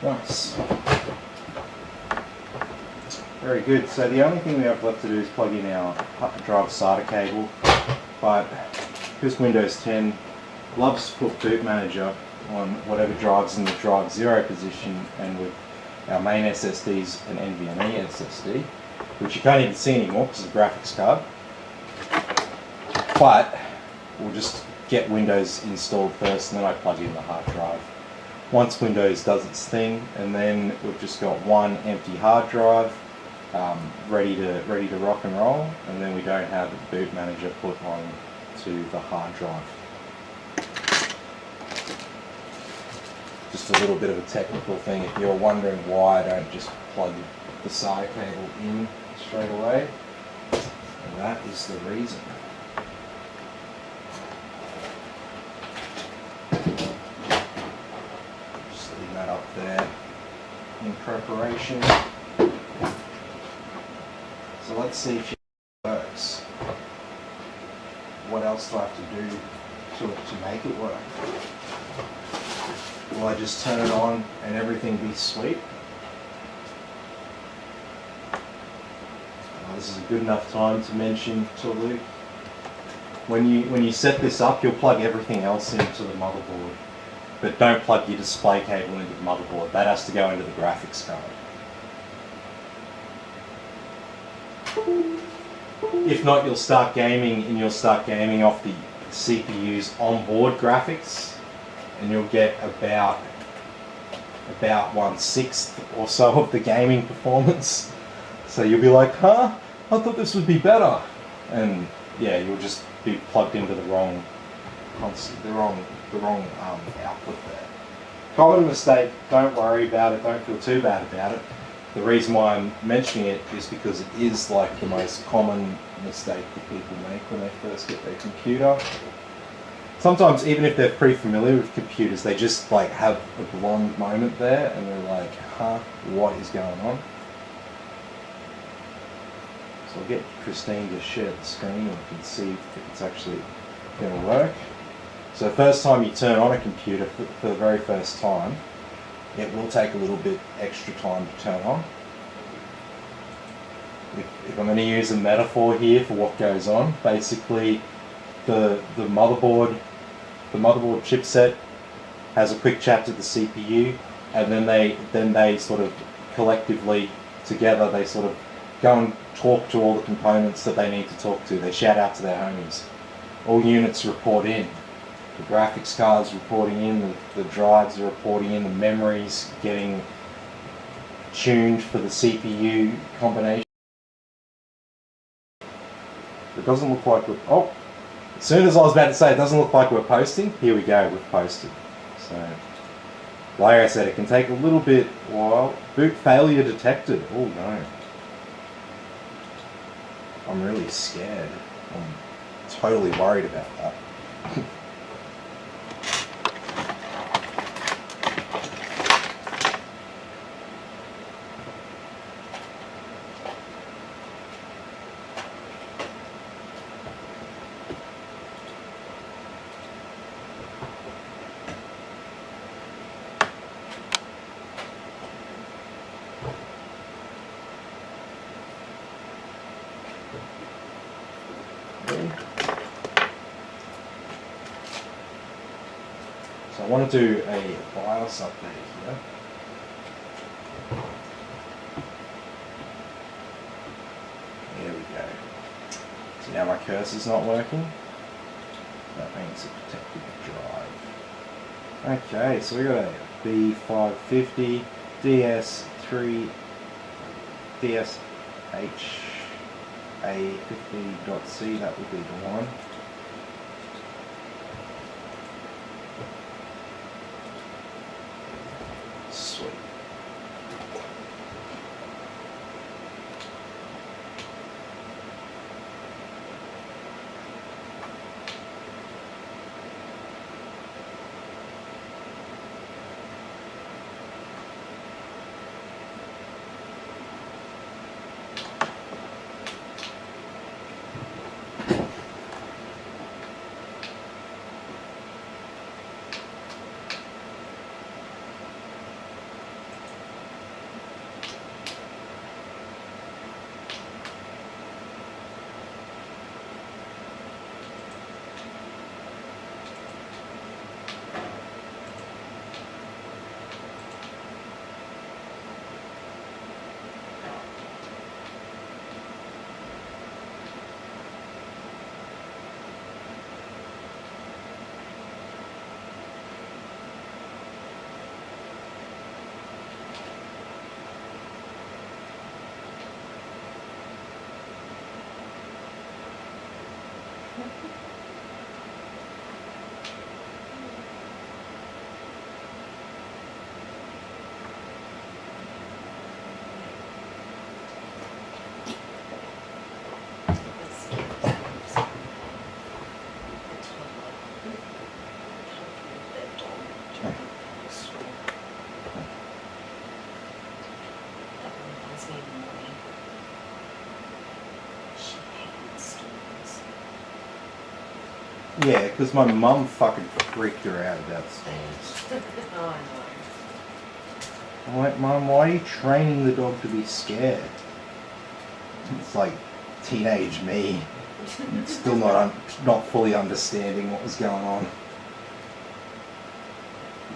Nice. Very good. So the only thing we have left to do is plug in our drive SATA cable, but because Windows 10 loves to put boot manager on whatever drive's in the drive 0 position, and with our main SSD's an NVMe SSD, which you can't even see anymore because of the graphics card. But we'll just get Windows installed first and then I plug in the hard drive. Once Windows does its thing, and then we've just got one empty hard drive ready to rock and roll, and then we don't have the boot manager put on to the hard drive. Just a little bit of a technical thing if you're wondering why I don't just plug the SATA cable in straight away, and that is the reason. Just leave that up there in preparation. So let's see if it works. What else do I have to do to it to make it work? Will I just turn it on and everything be sweet? This is a good enough time to mention to Luke. When you set this up, you'll plug everything else into the motherboard, but don't plug your display cable into the motherboard. That has to go into the graphics card. If not, you'll start gaming, and you'll start gaming off the CPU's onboard graphics, and you'll get about 1/6 or so of the gaming performance. So you'll be like, huh? I thought this would be better. And yeah, you'll just be plugged into the wrong output there. Common mistake, don't worry about it, don't feel too bad about it. The reason why I'm mentioning it is because it is like the most common mistake that people make when they first get their computer. Sometimes even if they're pretty familiar with computers, they just like have a blonde moment there and they're like, huh, what is going on? So I'll get Christine to share the screen and we can see if it's actually going to work. So the first time you turn on a computer for the very first time, it will take a little bit extra time to turn on. If I'm going to use a metaphor here for what goes on, basically the motherboard chipset has a quick chat to the CPU, and then they sort of collectively together they sort of go and talk to all the components that they need to talk to. They shout out to their homies. All units report in. The graphics card's reporting in, the drives are reporting in, the memory's getting tuned for the CPU combination. It doesn't look like we're... Oh! As soon as I was about to say it doesn't look like we're posting, here we go, we've posted. So, like I said, it can take a little bit while. Boot failure detected. Oh no. I'm really scared. I'm totally worried about that. So I want to do a BIOS update here. There we go. So now my cursor's not working. That means it protected the drive. Okay, so we got a B550 DS3 DSHA50.C, that would be the one. Sweet. Yeah, because my mum fucking freaked her out about storms. Oh, I I'm like, Mum, why are you training the dog to be scared? It's like teenage me, still not fully understanding what was going on.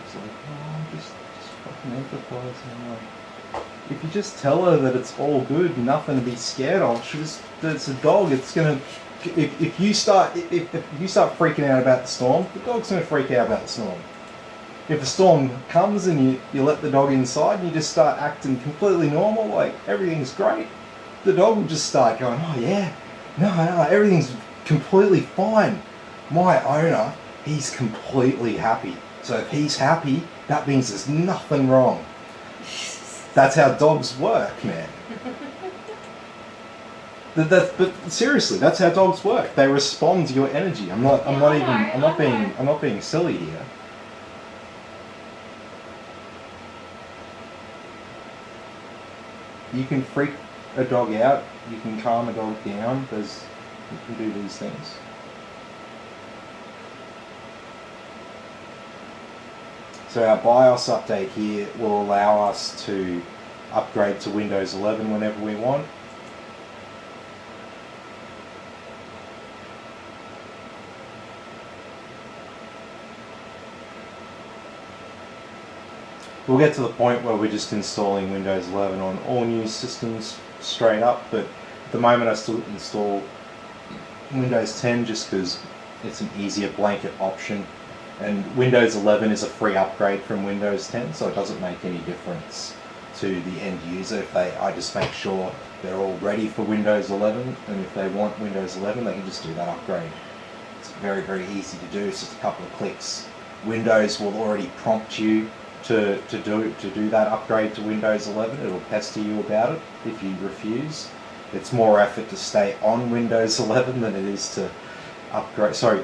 It's like, oh, just fucking empathise. I'm like, if you just tell her that it's all good, nothing to be scared of, it's a dog. It's gonna. If you start freaking out about the storm, the dog's gonna freak out about the storm. If a storm comes and you let the dog inside and you just start acting completely normal, like everything's great, the dog will just start going, oh yeah, no, everything's completely fine. My owner, he's completely happy. So if he's happy, that means there's nothing wrong. That's how dogs work, man. But seriously, that's how dogs work. They respond to your energy. I'm not being silly here. You can freak a dog out. You can calm a dog down. You can do these things. So our BIOS update here will allow us to upgrade to Windows 11 whenever we want. We'll get to the point where we're just installing Windows 11 on all new systems straight up, but at the moment I still install Windows 10 just because it's an easier blanket option, and Windows 11 is a free upgrade from Windows 10, so it doesn't make any difference to the end user. I just make sure they're all ready for Windows 11, and if they want Windows 11 they can just do that upgrade. It's very, very easy to do. It's just a couple of clicks. Windows will already prompt you to do that upgrade to Windows 11. It'll pester you about it if you refuse. It's more effort to stay on Windows 11 than it is to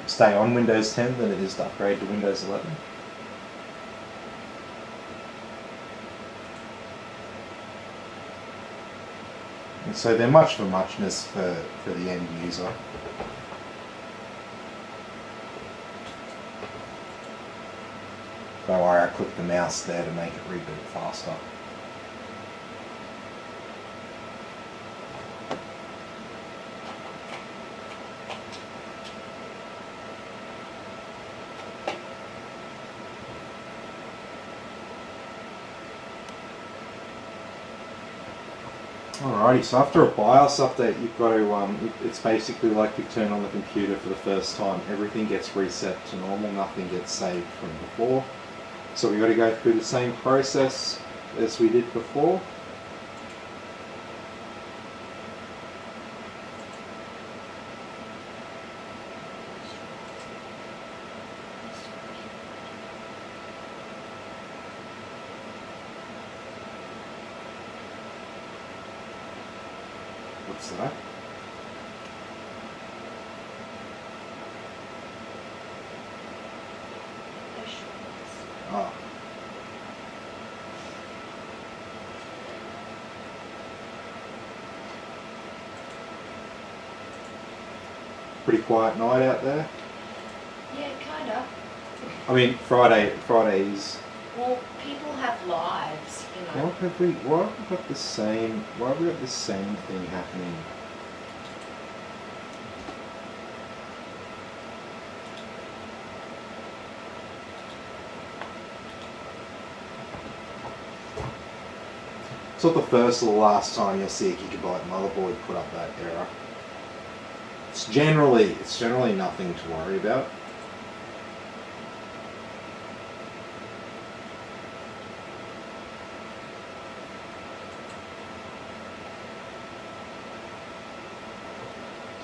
stay on Windows 10 than it is to upgrade to Windows 11. And so they're much for muchness for the end user. Don't worry, I clicked the mouse there to make it reboot faster. Alrighty, so after a BIOS update, you've got to, it's basically like you turn on the computer for the first time. Everything gets reset to normal, nothing gets saved from before. So we've got to go through the same process as we did before. What's that? Oh. Pretty quiet night out there. Yeah, kinda. I mean, Fridays. Well, people have lives, you know. Why have we got the same thing happening? It's not the first or the last time you'll see a Gigabyte motherboard put up that error. It's generally nothing to worry about.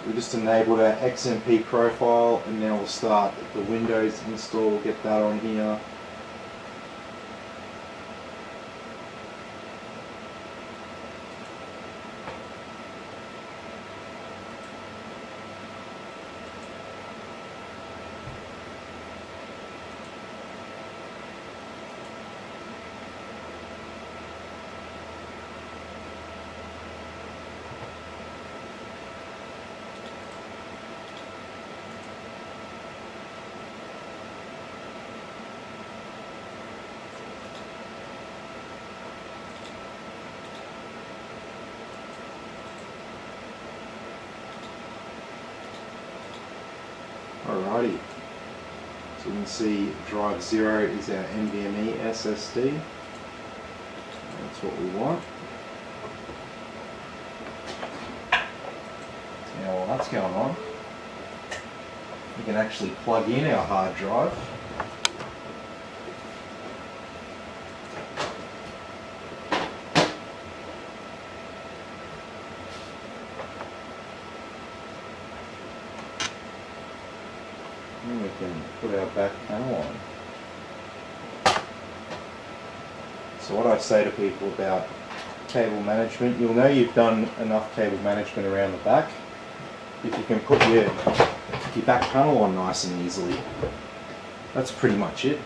We just enabled our XMP profile, and now we'll start the Windows install. We'll get that on here. Alrighty, so you can see drive 0 is our NVMe SSD. That's what we want. Now while that's going on, we can actually plug in our hard drive. And we can put our back panel on. So what I say to people about cable management, you'll know you've done enough cable management around the back if you can put your back panel on nice and easily. That's pretty much it.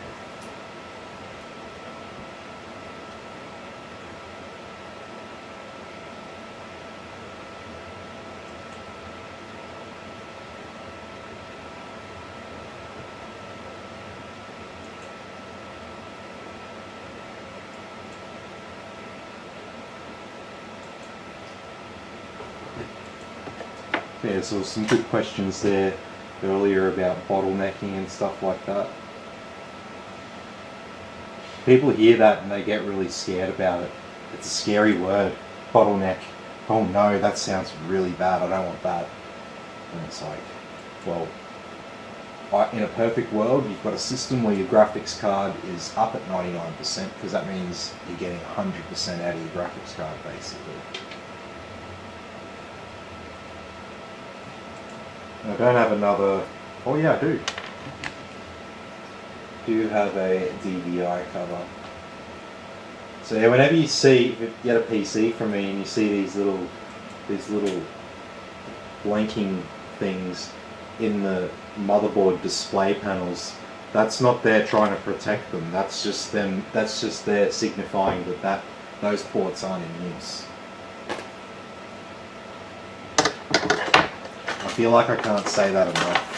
Yeah, so some good questions there earlier about bottlenecking and stuff like that. People hear that and they get really scared about it. It's a scary word, bottleneck. Oh no, that sounds really bad, I don't want that. And it's like, well, in a perfect world, you've got a system where your graphics card is up at 99%, because that means you're getting 100% out of your graphics card, basically. And I don't have another... Oh yeah, I do. Do have a DVI cover. So yeah, whenever you see, if you get a PC from me and you see these little blinking things in the motherboard display panels, that's not there trying to protect them. That's just them. That's just there signifying that those ports aren't in use. I feel like I can't say that enough.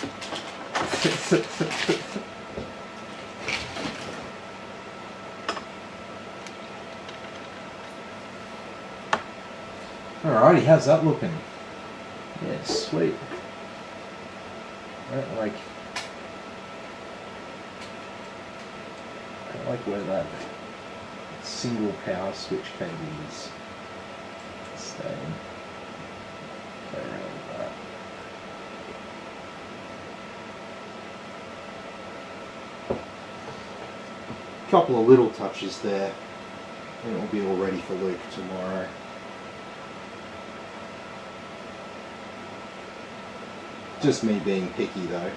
Alrighty, how's that looking? Yeah, sweet. I don't like where that single power switch cable is staying. Play around with that. Couple of little touches there, and it will be all ready for Luke tomorrow. Just me being picky though.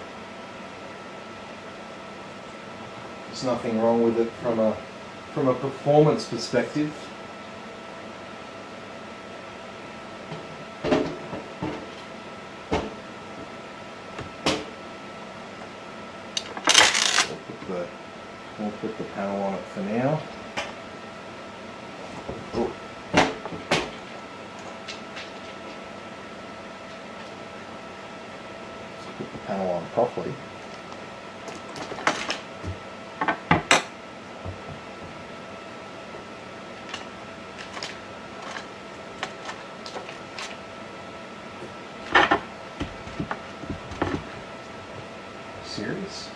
There's nothing wrong with it from a performance perspective. We'll put the panel on it for now. Oh. Put the panel on properly. Serious?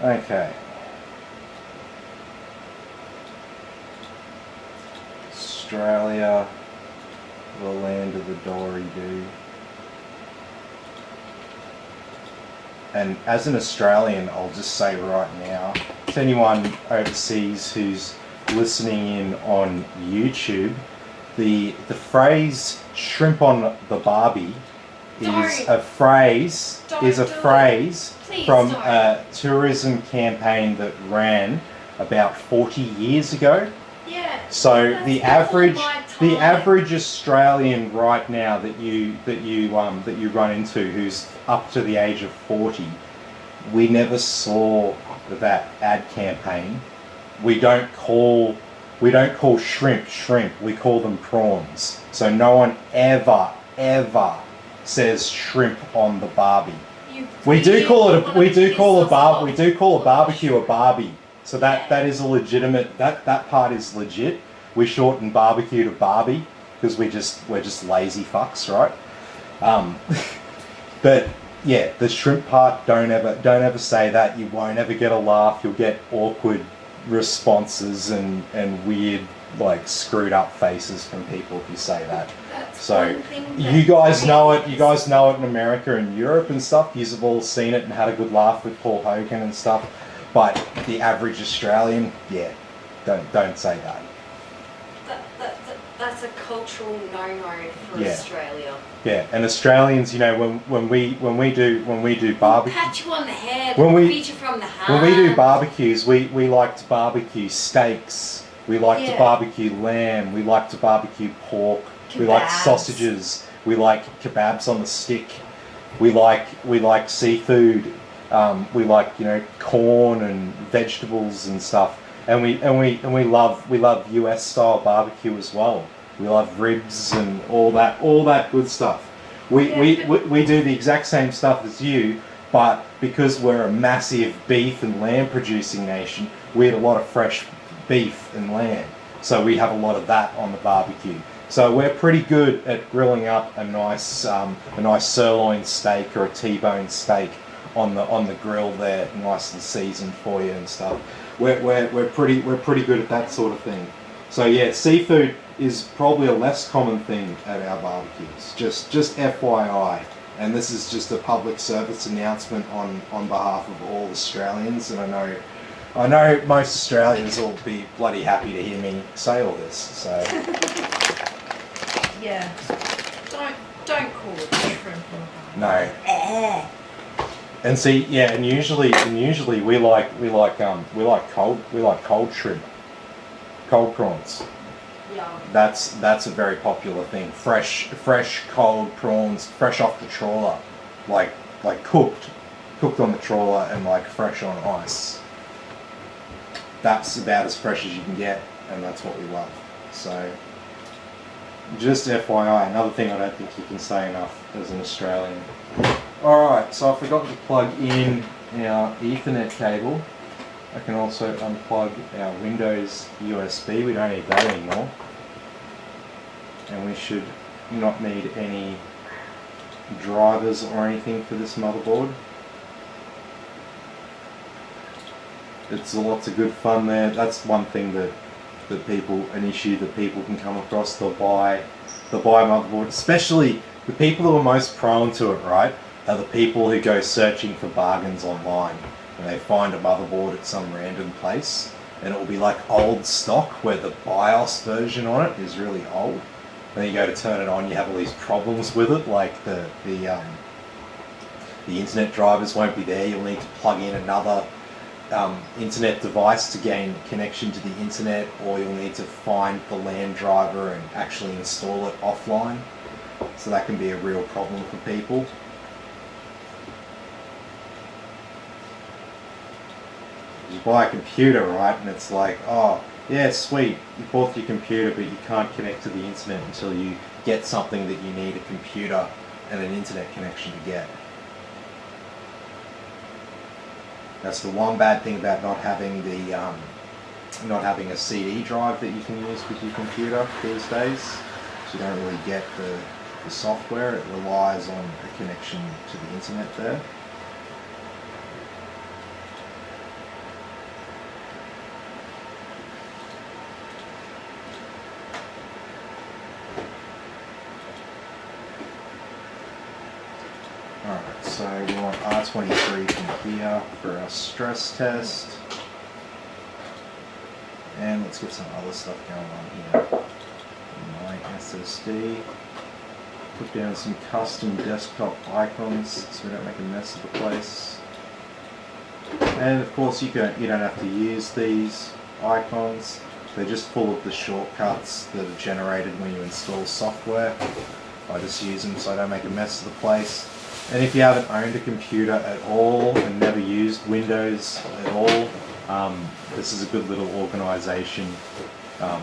Okay. Australia, the land of the dory-doo. And as an Australian, I'll just say right now, to anyone overseas who's listening in on YouTube, the phrase "shrimp on the Barbie" is a phrase Please from don't. a tourism campaign that ran about 40 years ago. Yeah. So that's the before my average Australian right now that you run into who's up to the age of 40, we never saw that ad campaign. We don't call shrimp, we call them prawns. So no one ever says shrimp on the Barbie. We do call a barbecue a Barbie. So that is a legitimate, that part is legit. We shorten barbecue to Barbie because we're just lazy fucks, right? But yeah, the shrimp part, don't ever say that. You won't ever get a laugh. You'll get awkward responses and weird, like, screwed up faces from people if you say that. So you guys know it. You guys know it in America and Europe and stuff. You've all seen it and had a good laugh with Paul Hogan and stuff. But the average Australian, yeah, don't say that. That's a cultural no-no for Australia. Yeah, and Australians, you know, when we do barbecue, pat you on the head, feed you from the heart. When we do barbecues, we like to barbecue steaks. We like to barbecue lamb. We like to barbecue pork. Kebabs. We like sausages. We like kebabs on the stick. We like seafood. We like, you know, corn and vegetables and stuff. And we love US style barbecue as well. We love ribs and all that good stuff. We do the exact same stuff as you, but because we're a massive beef and lamb producing nation, we eat a lot of fresh beef and lamb. So we have a lot of that on the barbecue. So we're pretty good at grilling up a nice sirloin steak or a T-bone steak on the grill there, nice and seasoned for you and stuff. We're pretty good at that sort of thing. So yeah, seafood is probably a less common thing at our barbecues. Just FYI, and this is just a public service announcement on behalf of all Australians. And I know most Australians will be bloody happy to hear me say all this. So yeah, don't call it shrimp. no. And see, yeah, and usually we like cold shrimp, cold prawns. Yeah. That's a very popular thing. Fresh cold prawns, fresh off the trawler, like cooked on the trawler and like fresh on ice. That's about as fresh as you can get, and that's what we love. So, just FYI, another thing I don't think you can say enough as an Australian. Alright, so I forgot to plug in our Ethernet cable. I can also unplug our Windows USB, we don't need that anymore. And we should not need any drivers or anything for this motherboard. It's lots of good fun there. That's one thing an issue that people can come across. They'll buy motherboard, especially the people who are most prone to it, right, are the people who go searching for bargains online. And they find a motherboard at some random place, and it will be like old stock where the BIOS version on it is really old. And then you go to turn it on, you have all these problems with it, like the internet drivers won't be there. You'll need to plug in another internet device to gain connection to the internet, or you'll need to find the LAN driver and actually install it offline. So that can be a real problem for people. You buy a computer, right, and it's like, oh, yeah, sweet, you bought your computer, but you can't connect to the internet until you get something that you need a computer and an internet connection to get. That's the one bad thing about not having a CD drive that you can use with your computer these days. So you don't really get the software. It relies on a connection to the internet there. Alright, so we want R23 from here for our stress test. And let's get some other stuff going on here. My SSD. Put down some custom desktop icons so we don't make a mess of the place. And of course you don't have to use these icons. They're just full of the shortcuts that are generated when you install software. I just use them so I don't make a mess of the place. And if you haven't owned a computer at all and never used Windows at all, this is a good little organization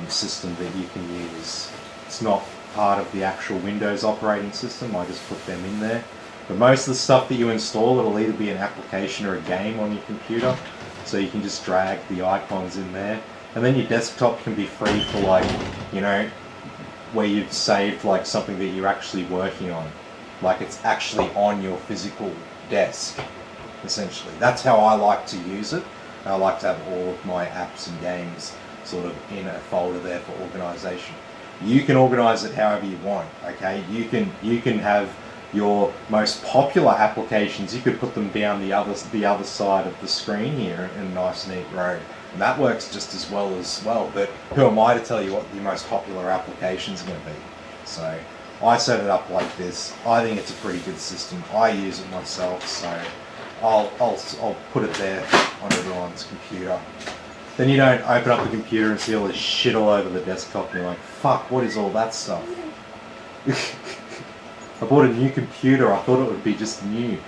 system that you can use. It's not part of the actual Windows operating system, I just put them in there. But most of the stuff that you install, it'll either be an application or a game on your computer, so you can just drag the icons in there. And then your desktop can be free for, like, you know, where you've saved like something that you're actually working on. Like it's actually on your physical desk, essentially. That's how I like to use it. I like to have all of my apps and games sort of in a folder there for organization. You can organize it however you want, okay? You can have your most popular applications, you could put them down the other side of the screen here in a nice neat row. And that works just as well, but who am I to tell you what your most popular applications are going to be? So I set it up like this. I think it's a pretty good system. I use it myself, so I'll put it there on everyone's computer. Then you don't open up the computer and see all this shit all over the desktop and you're like, fuck, what is all that stuff? I bought a new computer, I thought it would be just new.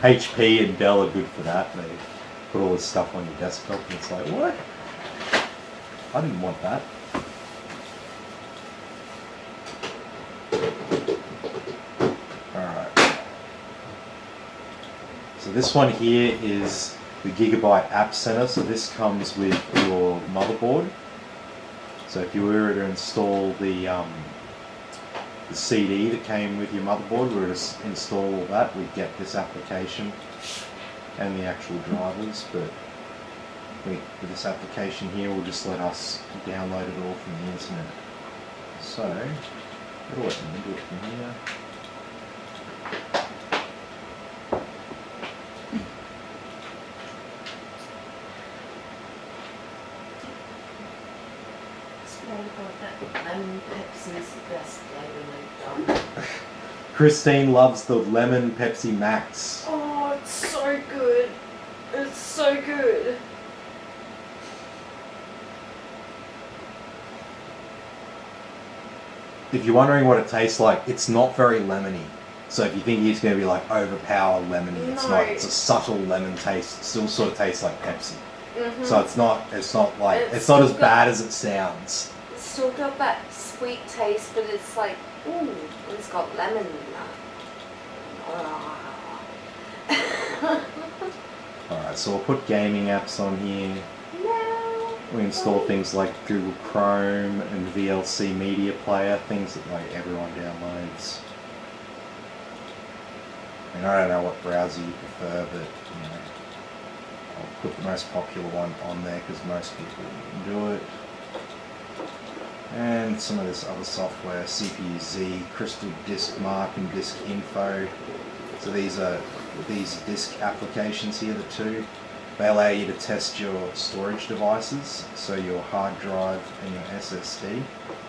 HP and Dell are good for that. They put all this stuff on your desktop and it's like, what? I didn't want that. this one here is the Gigabyte App Center. So this comes with your motherboard. So if you were to install the CD that came with your motherboard, we were to install all that, we'd get this application and the actual drivers. But with this application here, will just let us download it all from the internet. So, what do I do it from here? Lemon Pepsi is the best flavour they've done. Christine loves the lemon Pepsi Max. Oh, it's so good. It's so good. If you're wondering what it tastes like, it's not very lemony. So if you think it's going to be like overpower lemony, it's No. not. It's a subtle lemon taste. It still sort of tastes like Pepsi. Mm-hmm. So it's not like It's not as got- bad as it sounds. It's still got that sweet taste, but it's like, ooh, it's got lemon in that. Alright, so we'll put gaming apps on here. No. We install things like Google Chrome and VLC Media Player, things that like everyone downloads. I mean, I don't know what browser you prefer, but you know, I'll put the most popular one on there because most people can do it. And some of this other software, CPU-Z, Crystal Disk Mark and Disk Info. So these disk applications here, the two. They allow you to test your storage devices, so your hard drive and your SSD.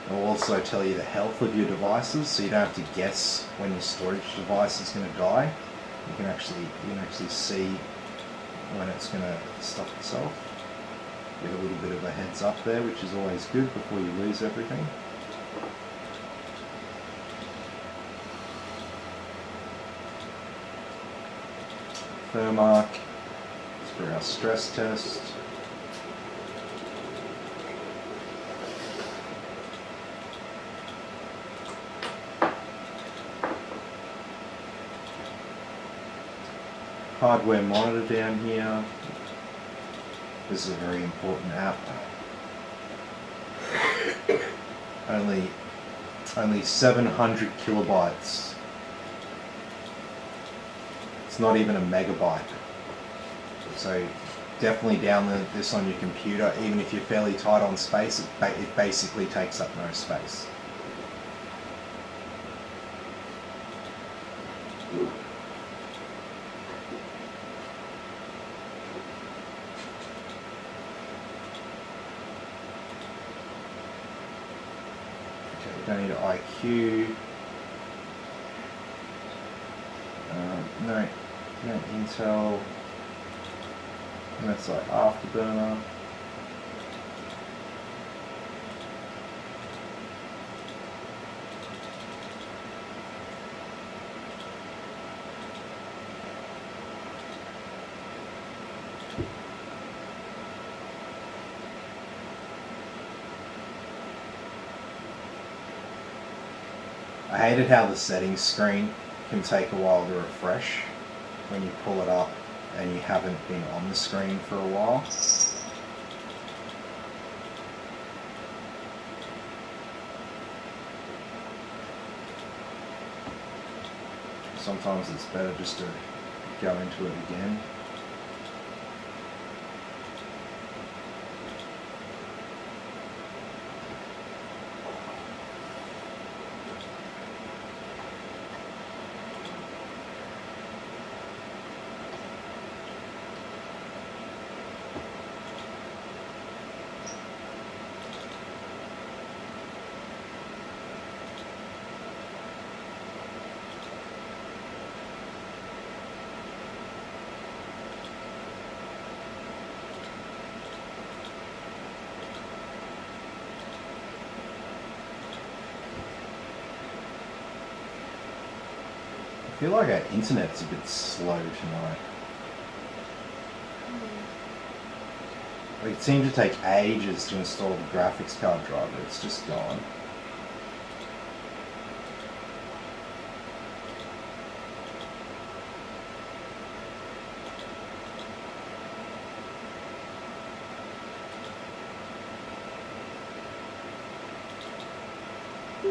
It'll also tell you the health of your devices, so you don't have to guess when your storage device is going to die. You can actually see when it's going to stop itself. Get a little bit of a heads up there, which is always good before you lose everything. Thermark for our stress test. Hardware monitor down here. This is a very important app. Only 700 kilobytes. It's not even a megabyte. So definitely download this on your computer. Even if you're fairly tight on space, it basically takes up no space. Don't need an IQ. No Intel. And that's like Afterburner. I hated how the settings screen can take a while to refresh when you pull it up and you haven't been on the screen for a while. Sometimes it's better just to go into it again. I feel like our internet's a bit slow tonight. Like, it seemed to take ages to install the graphics card driver. It's just gone.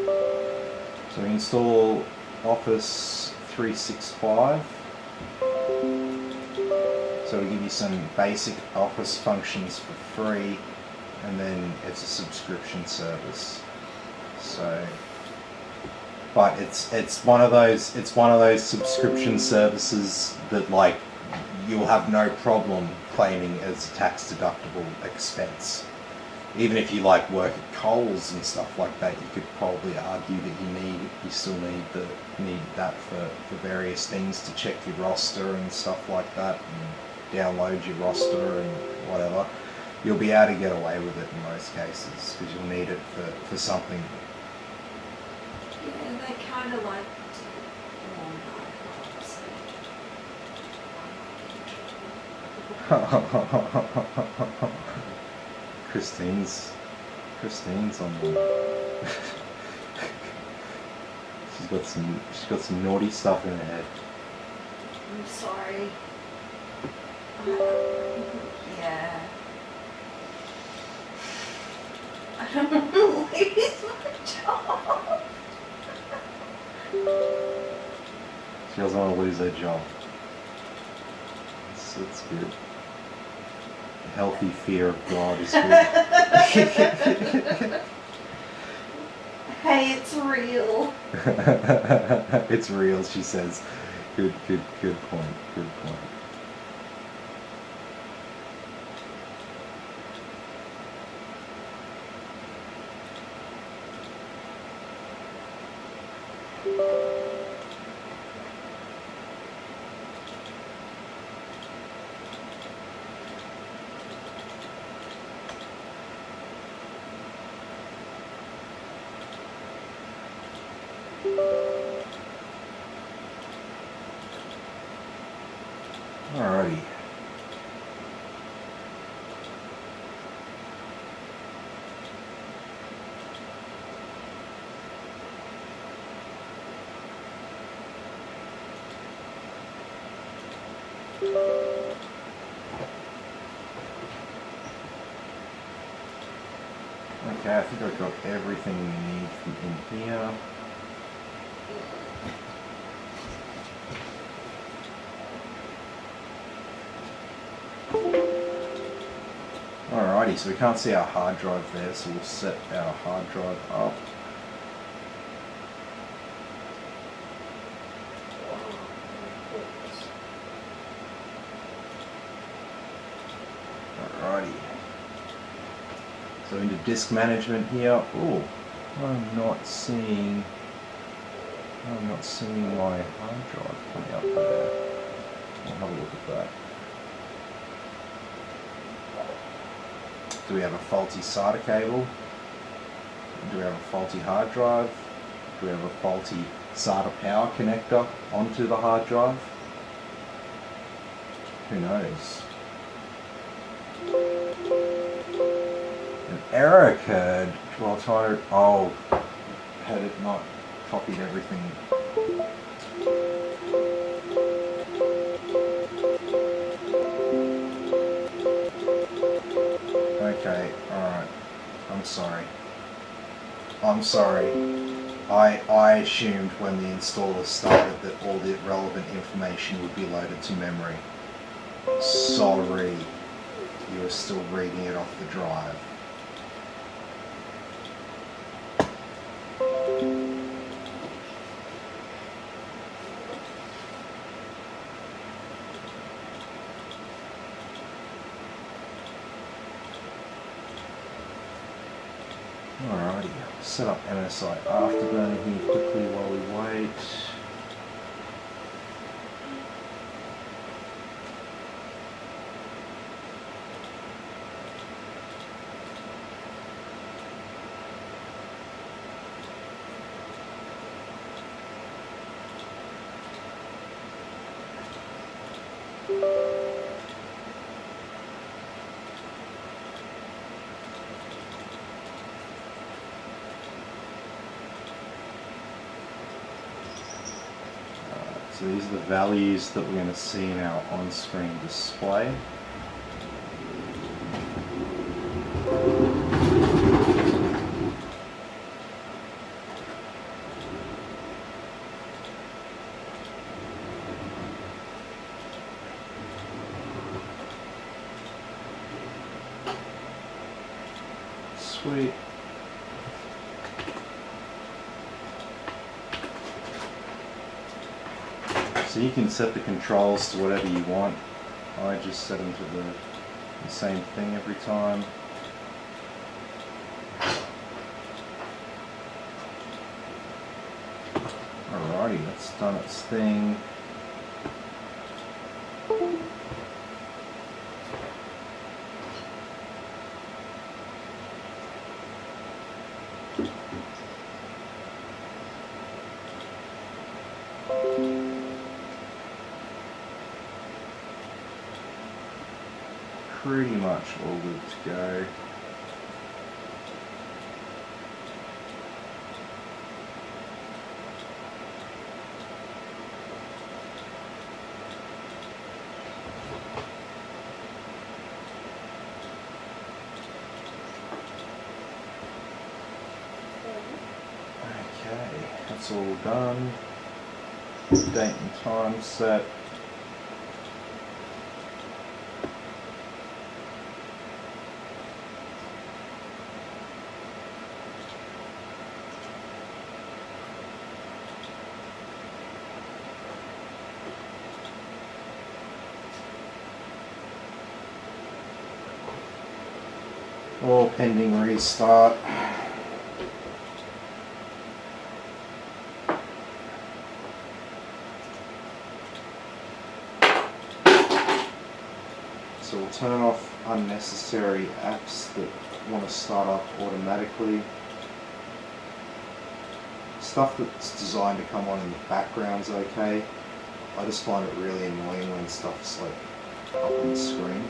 So we install Office 365. So we give you some basic Office functions for free, and then it's a subscription service. So, but it's one of those subscription services that like you'll have no problem claiming as a tax deductible expense. Even if you like work at Coles and stuff like that, you could probably argue that you still need that for various things to check your roster and stuff like that, and download your roster and whatever. You'll be able to get away with it in most cases because you'll need it for something. Yeah, they kind of like Christine's on the. she's got some naughty stuff in her head. I'm sorry. Yeah. I don't want to lose my job. She doesn't want to lose her job. It's good. A healthy fear of God is good. Hey, it's real. It's real, she says. Good point. Good point. Alrighty. Okay, I think I've got everything we need from in here. Alrighty, so we can't see our hard drive there, so we'll set our hard drive up. Alrighty. So into disk management here. Oh, I'm not seeing my hard drive coming up there. I'll have a look at that. Do we have a faulty SATA cable? Do we have a faulty hard drive? Do we have a faulty SATA power connector onto the hard drive? Who knows? An error occurred while trying to... Oh, had it not copied everything. Okay, alright. I'm sorry. I assumed when the installer started that all the relevant information would be loaded to memory. Sorry. You are still reading it off the drive. Alrighty, set up MSI Afterburner here quickly while we wait. So these are the values that we're going to see in our on-screen display. Sweet. So you can set the controls to whatever you want. I just set them to the same thing every time. Alrighty, that's done its thing. Pretty much all good to go. Okay, that's all done. Date and time set. All pending restart. So we'll turn off unnecessary apps that want to start up automatically. Stuff that's designed to come on in the background's okay. I just find it really annoying when stuff's like up on the screen.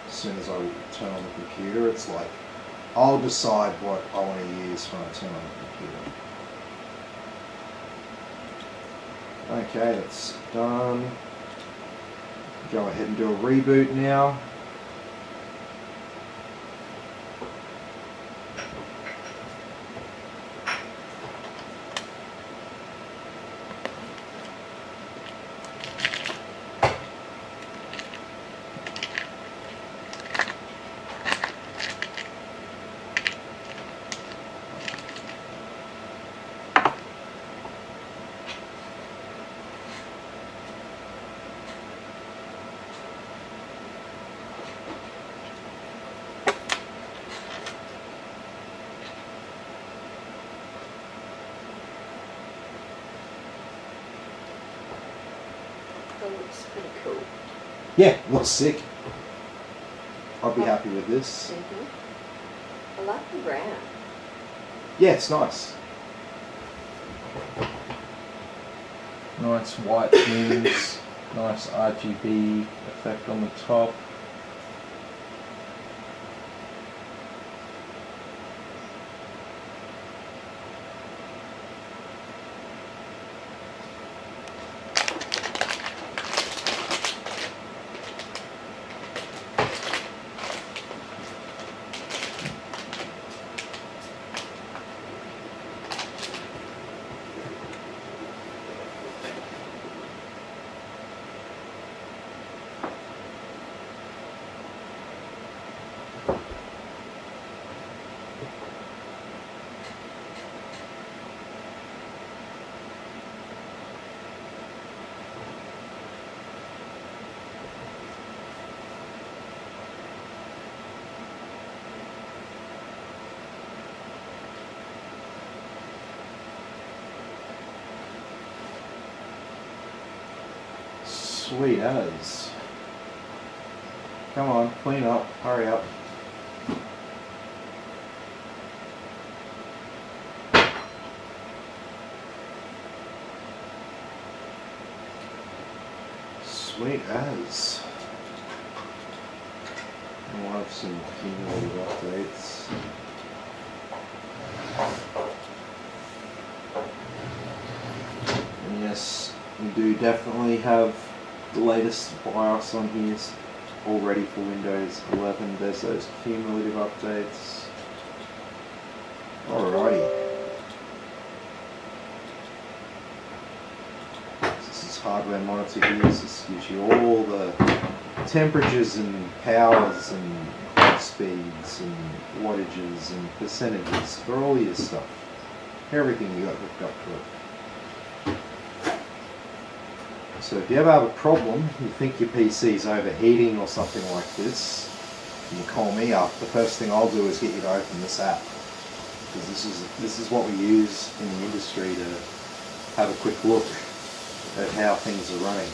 As soon as I turn on the computer, it's like, I'll decide what I want to use when I turn on the computer. Okay, that's done. Go ahead and do a reboot now. That looks pretty cool. Yeah, looks sick. I'd be happy with this. I like the brown. Yeah, it's nice. Nice white tunes, nice RGB effect on the top. Sweet as. Come on, clean up, hurry up. Sweet as. We'll have some cumulative updates. And yes, we do definitely have the latest BIOS on here already for Windows 11. There's those cumulative updates. Alrighty. This is hardware monitor here. So this gives you all the temperatures and powers and clock speeds and wattages and percentages for all your stuff. Everything you got hooked up to it. So if you ever have a problem, you think your PC's overheating or something like this, you call me up. The first thing I'll do is get you to open this app, because this is what we use in the industry to have a quick look at how things are running.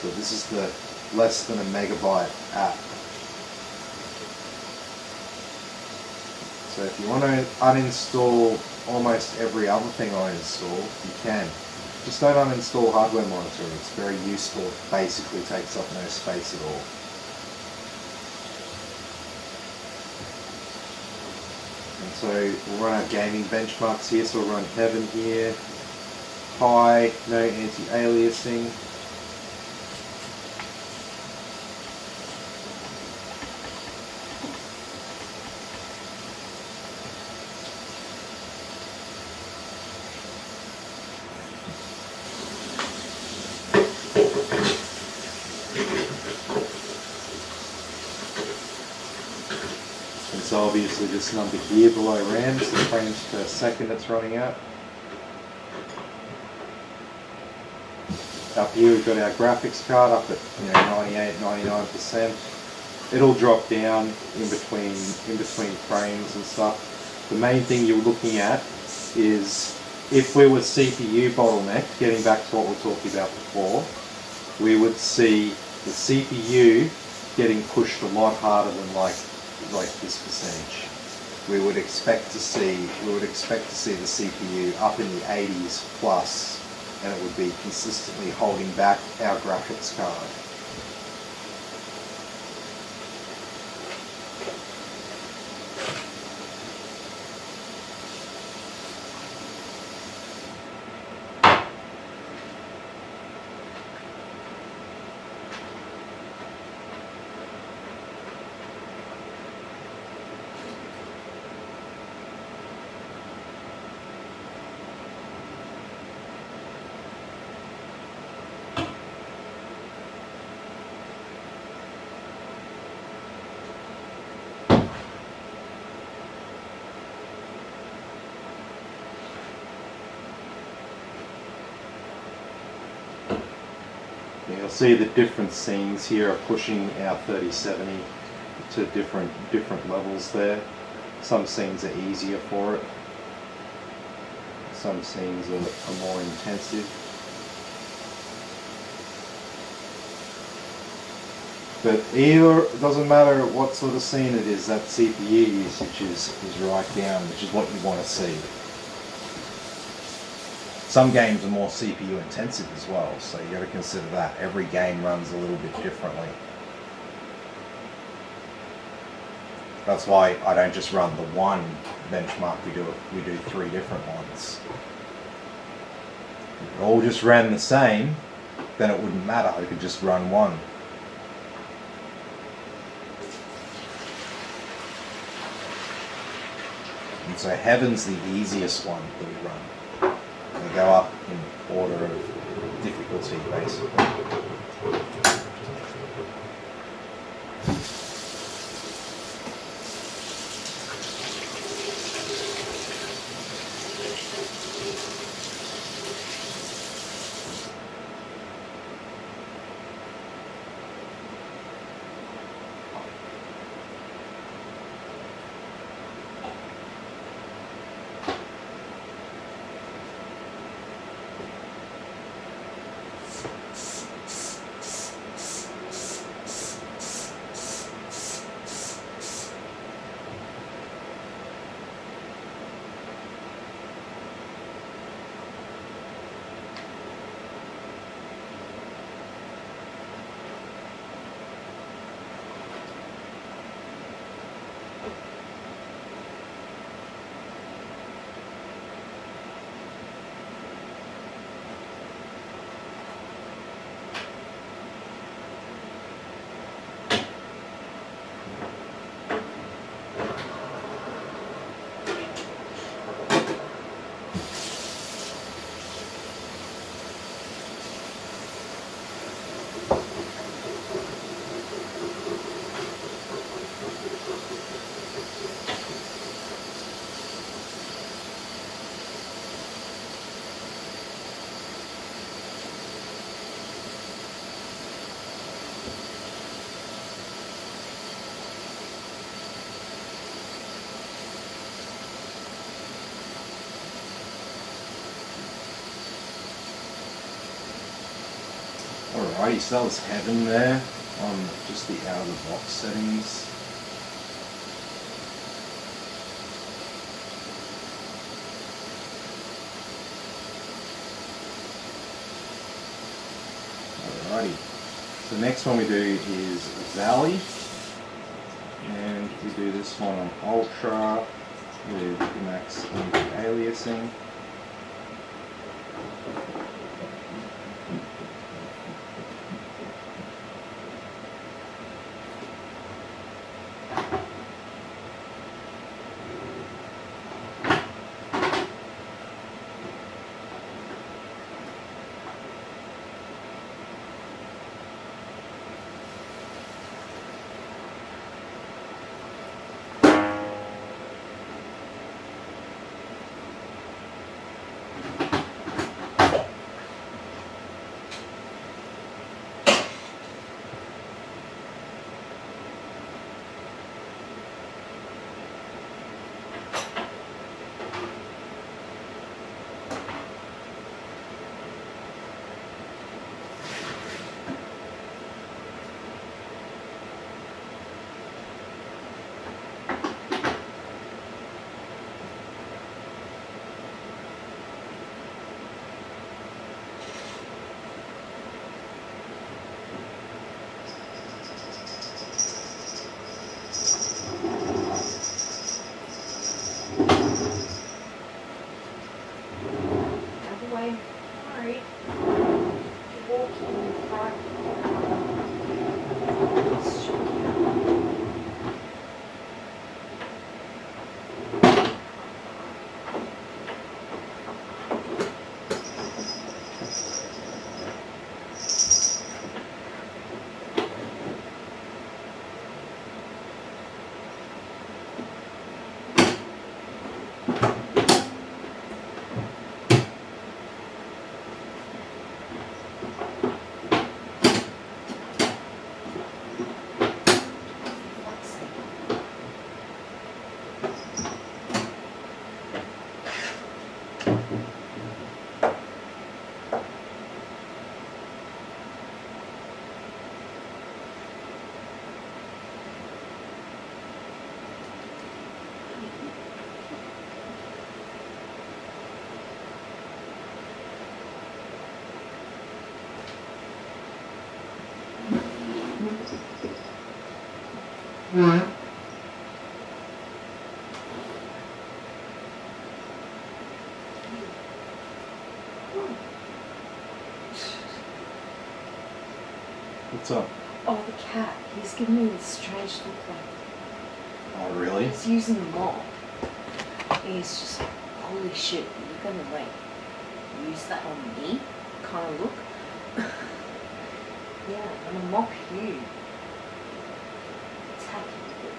So this is the less than a megabyte app. So if you want to uninstall almost every other thing I install, you can. Just don't uninstall Hardware Monitor. It's very useful. It basically takes up no space at all. And so we'll run our gaming benchmarks here. So we'll run Heaven here. High, no anti-aliasing. So obviously this number here below RAM is the frames per second it's running at. Up here we've got our graphics card up at 98-99%. It'll drop down in between frames and stuff. The main thing you're looking at is if we were CPU bottlenecked, getting back to what we were talking about before, we would see the CPU getting pushed a lot harder than like this percentage. We would expect to see the CPU up in the 80s plus, and it would be consistently holding back our graphics card. You'll see the different scenes here are pushing our 3070 to different levels there. Some scenes are easier for it. Some scenes are more intensive. But either, it doesn't matter what sort of scene it is, that CPU usage is right down, which is what you want to see. Some games are more CPU intensive as well, so you got to consider that. Every game runs a little bit differently. That's why I don't just run the one benchmark. We do 3 different ones. If it all just ran the same, then it wouldn't matter. I could just run one. And so Heaven's the easiest one that we run. They go up in order of difficulty, basically. Alrighty, so that was heaven there on just the out of the box settings. Alrighty, so the next one we do is Valley, and we do this one on Ultra with max anti-aliasing. What's up? Oh, the cat. He's giving me this strange look like Oh, really? he's using the mop. He's just like, holy shit, you're gonna like use that on me kind of look. Yeah, I'm gonna mop you. Attack you.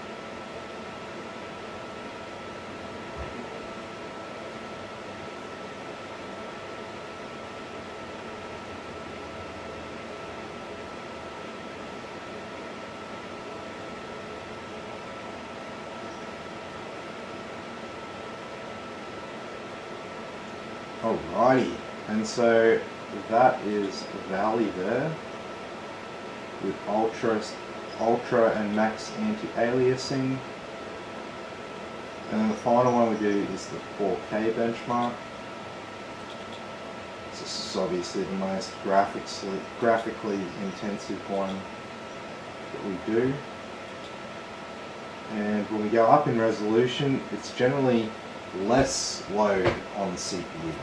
Alrighty, and so that is Valley there with Ultra and Max anti-aliasing. And then the final one we do is the 4K benchmark. So this is obviously the most graphically intensive one that we do. And when we go up in resolution, it's generally less load on the CPU.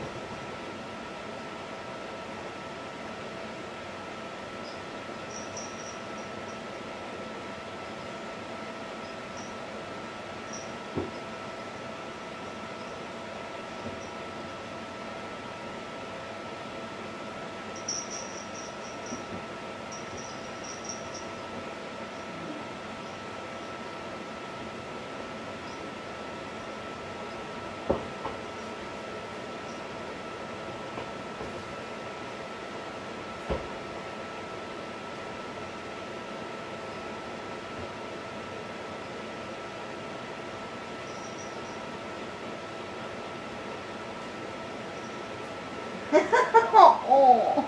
Oh.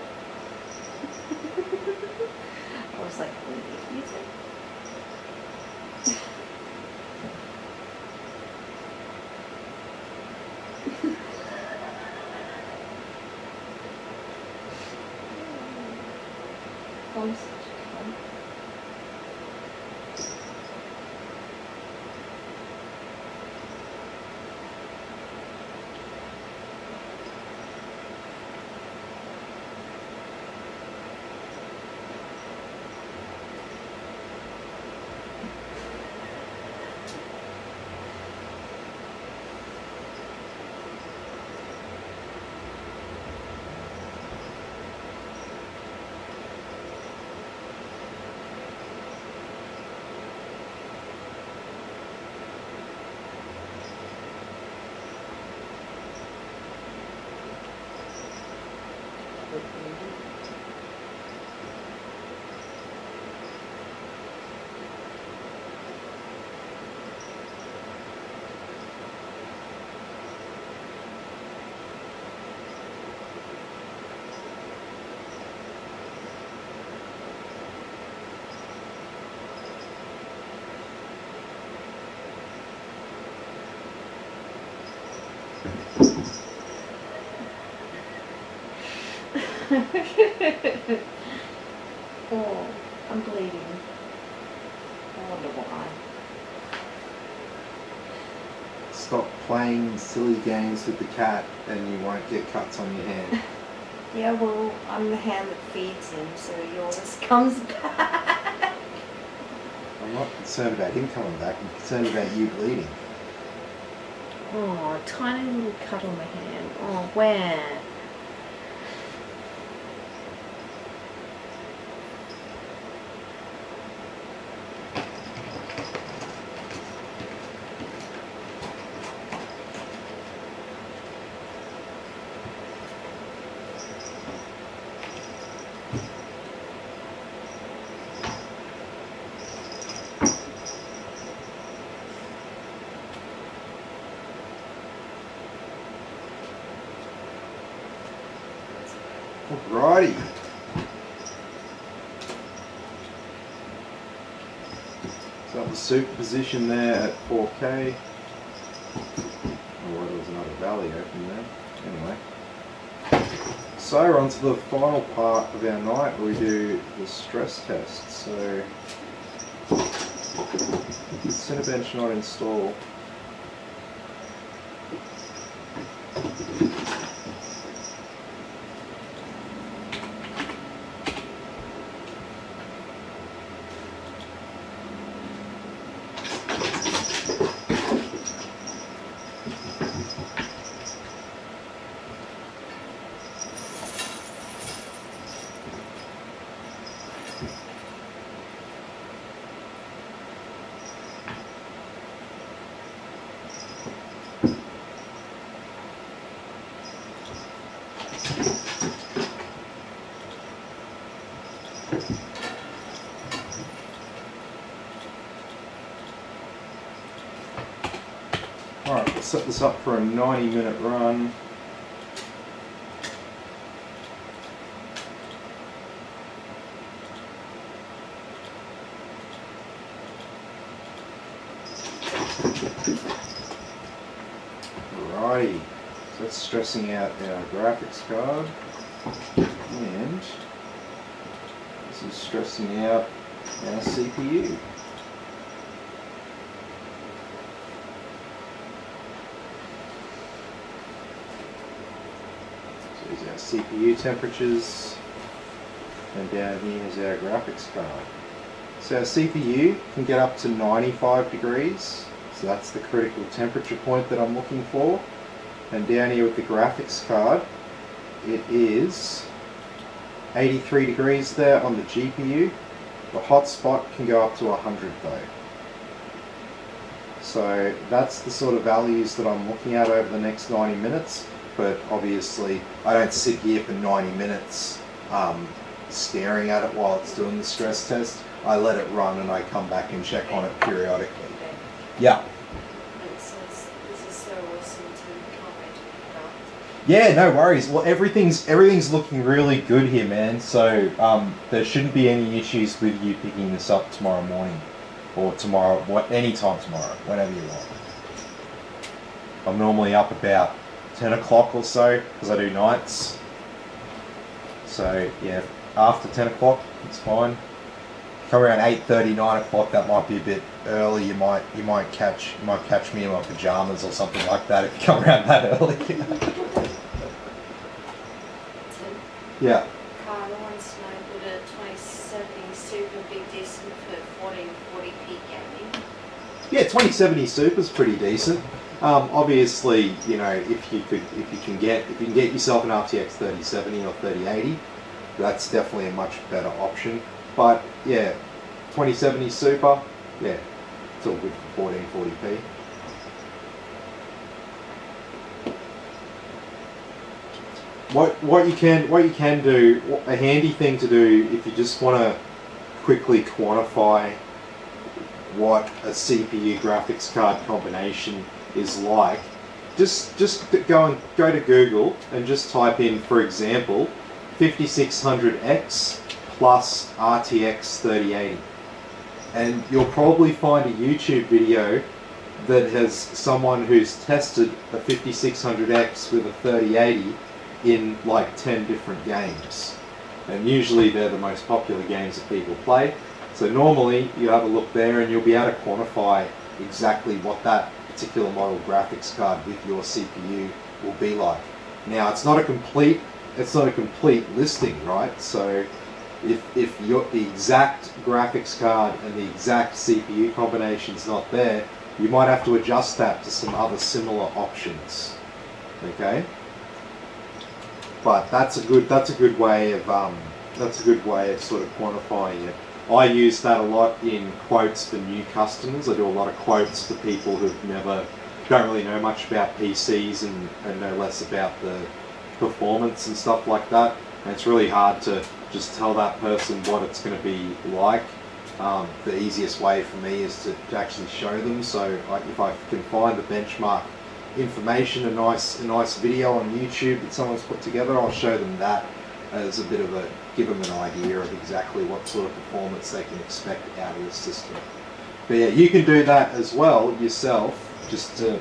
I'm such a cunt. Oh, I'm bleeding. I wonder why. Stop playing silly games with the cat and you won't get cuts on your hand. Yeah, well, I'm the hand that feeds him, so he always comes back. I'm not concerned about him coming back, I'm concerned about you bleeding. Oh, tiny little cut on the hand. Oh, where? Alrighty. So the super position there at 4K. Oh, there was another valley open there. Anyway. So we're on to the final part of our night where we do the stress test. So Cinebench not installed. Alright, let's set this up for a 90-minute run. Alrighty, so that's stressing out our graphics card, and this is stressing out our CPU. So these are our CPU temperatures, and down here is our graphics card. So our CPU can get up to 95 degrees. So that's the critical temperature point that I'm looking for. And down here with the graphics card, it is 83 degrees there on the GPU. The hotspot can go up to 100 though. So that's the sort of values that I'm looking at over the next 90 minutes. But obviously I don't sit here for 90 minutes staring at it while it's doing the stress test. I let it run and I come back and check on it periodically. Yeah. It says this is so awesome to can't wait to pick it up. Yeah, no worries. Well, everything's looking really good here, man. So there shouldn't be any issues with you picking this up tomorrow morning, or tomorrow, any time tomorrow, whenever you want. I'm normally up about 10 o'clock or so because I do nights. So yeah, after 10 o'clock, it's fine. Come around 8:30, 9 o'clock, that might be a bit early. You might catch me in my pajamas or something like that if you come around that early. Yeah. Carla wants to know, would a 2070 Super be decent for 1440p gaming? Yeah, 2070 Super's pretty decent. Obviously, you know, if you can get yourself an RTX 3070 or 3080, that's definitely a much better option. But yeah, 2070 Super, yeah, it's all good for 1440p. What you can do, a handy thing to do if you just want to quickly quantify what a CPU graphics card combination is like, just go to Google and just type in, for example, 5600X plus RTX 3080, and you'll probably find a YouTube video that has someone who's tested a 5600X with a 3080 in like 10 different games, and usually they're the most popular games that people play. So normally you have a look there and you'll be able to quantify exactly what that particular model graphics card with your CPU will be like. Now it's not a complete listing, right? So if the exact graphics card and the exact CPU combination is not there, you might have to adjust that to some other similar options. Okay? But that's a good way of sort of quantifying it. I use that a lot in quotes for new customers. I do a lot of quotes for people who don't really know much about PCs and know less about the performance and stuff like that. And it's really hard to just tell that person what it's going to be like. The easiest way for me is to actually show them. So if I can find the benchmark information, a nice video on YouTube that someone's put together, I'll show them that as a bit of give them an idea of exactly what sort of performance they can expect out of the system. But yeah, you can do that as well yourself, just to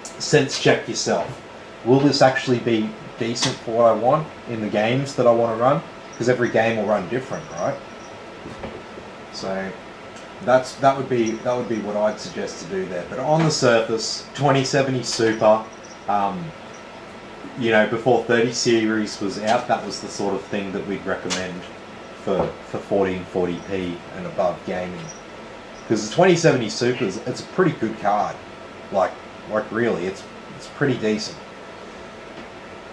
sense check yourself. Will this actually be decent for what I want in the games that I want to run? Because every game will run different, right? So that would be what I'd suggest to do there. But on the surface, 2070 Super, you know, before 30 series was out, that was the sort of thing that we'd recommend for 1440p and above gaming. Because the 2070 Super it's a pretty good card. Like really, it's pretty decent.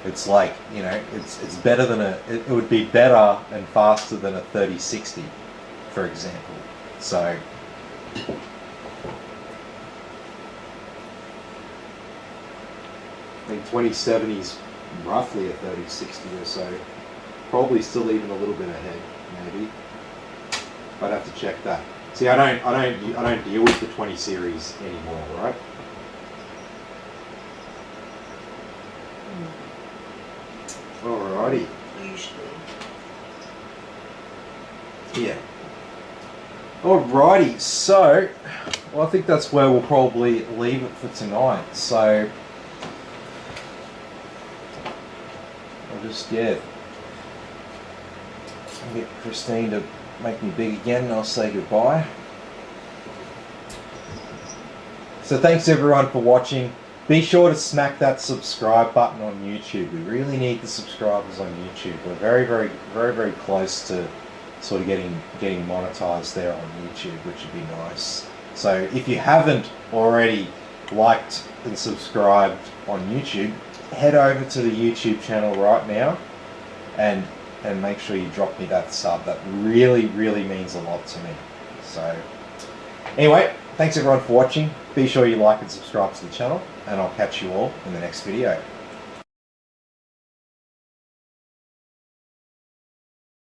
It's like, you know, it's better than it would be better and faster than a 3060, for example. So I think 2070 is roughly a 3060 or so. Probably still even a little bit ahead, maybe. I'd have to check that. See, I don't deal with the 20 series anymore, right? Alrighty. Usually. Yeah. Alrighty, so I think that's where we'll probably leave it for tonight. So I'll just get Christine to make me big again and I'll say goodbye. So thanks everyone for watching. Be sure to smack that subscribe button on YouTube. We really need the subscribers on YouTube. We're very close to sort of getting monetized there on YouTube, which would be nice. So if you haven't already liked and subscribed on YouTube, head over to the YouTube channel right now and make sure you drop me that sub. That really means a lot to me. So anyway, thanks everyone for watching. Be sure you like and subscribe to the channel, and I'll catch you all in the next video.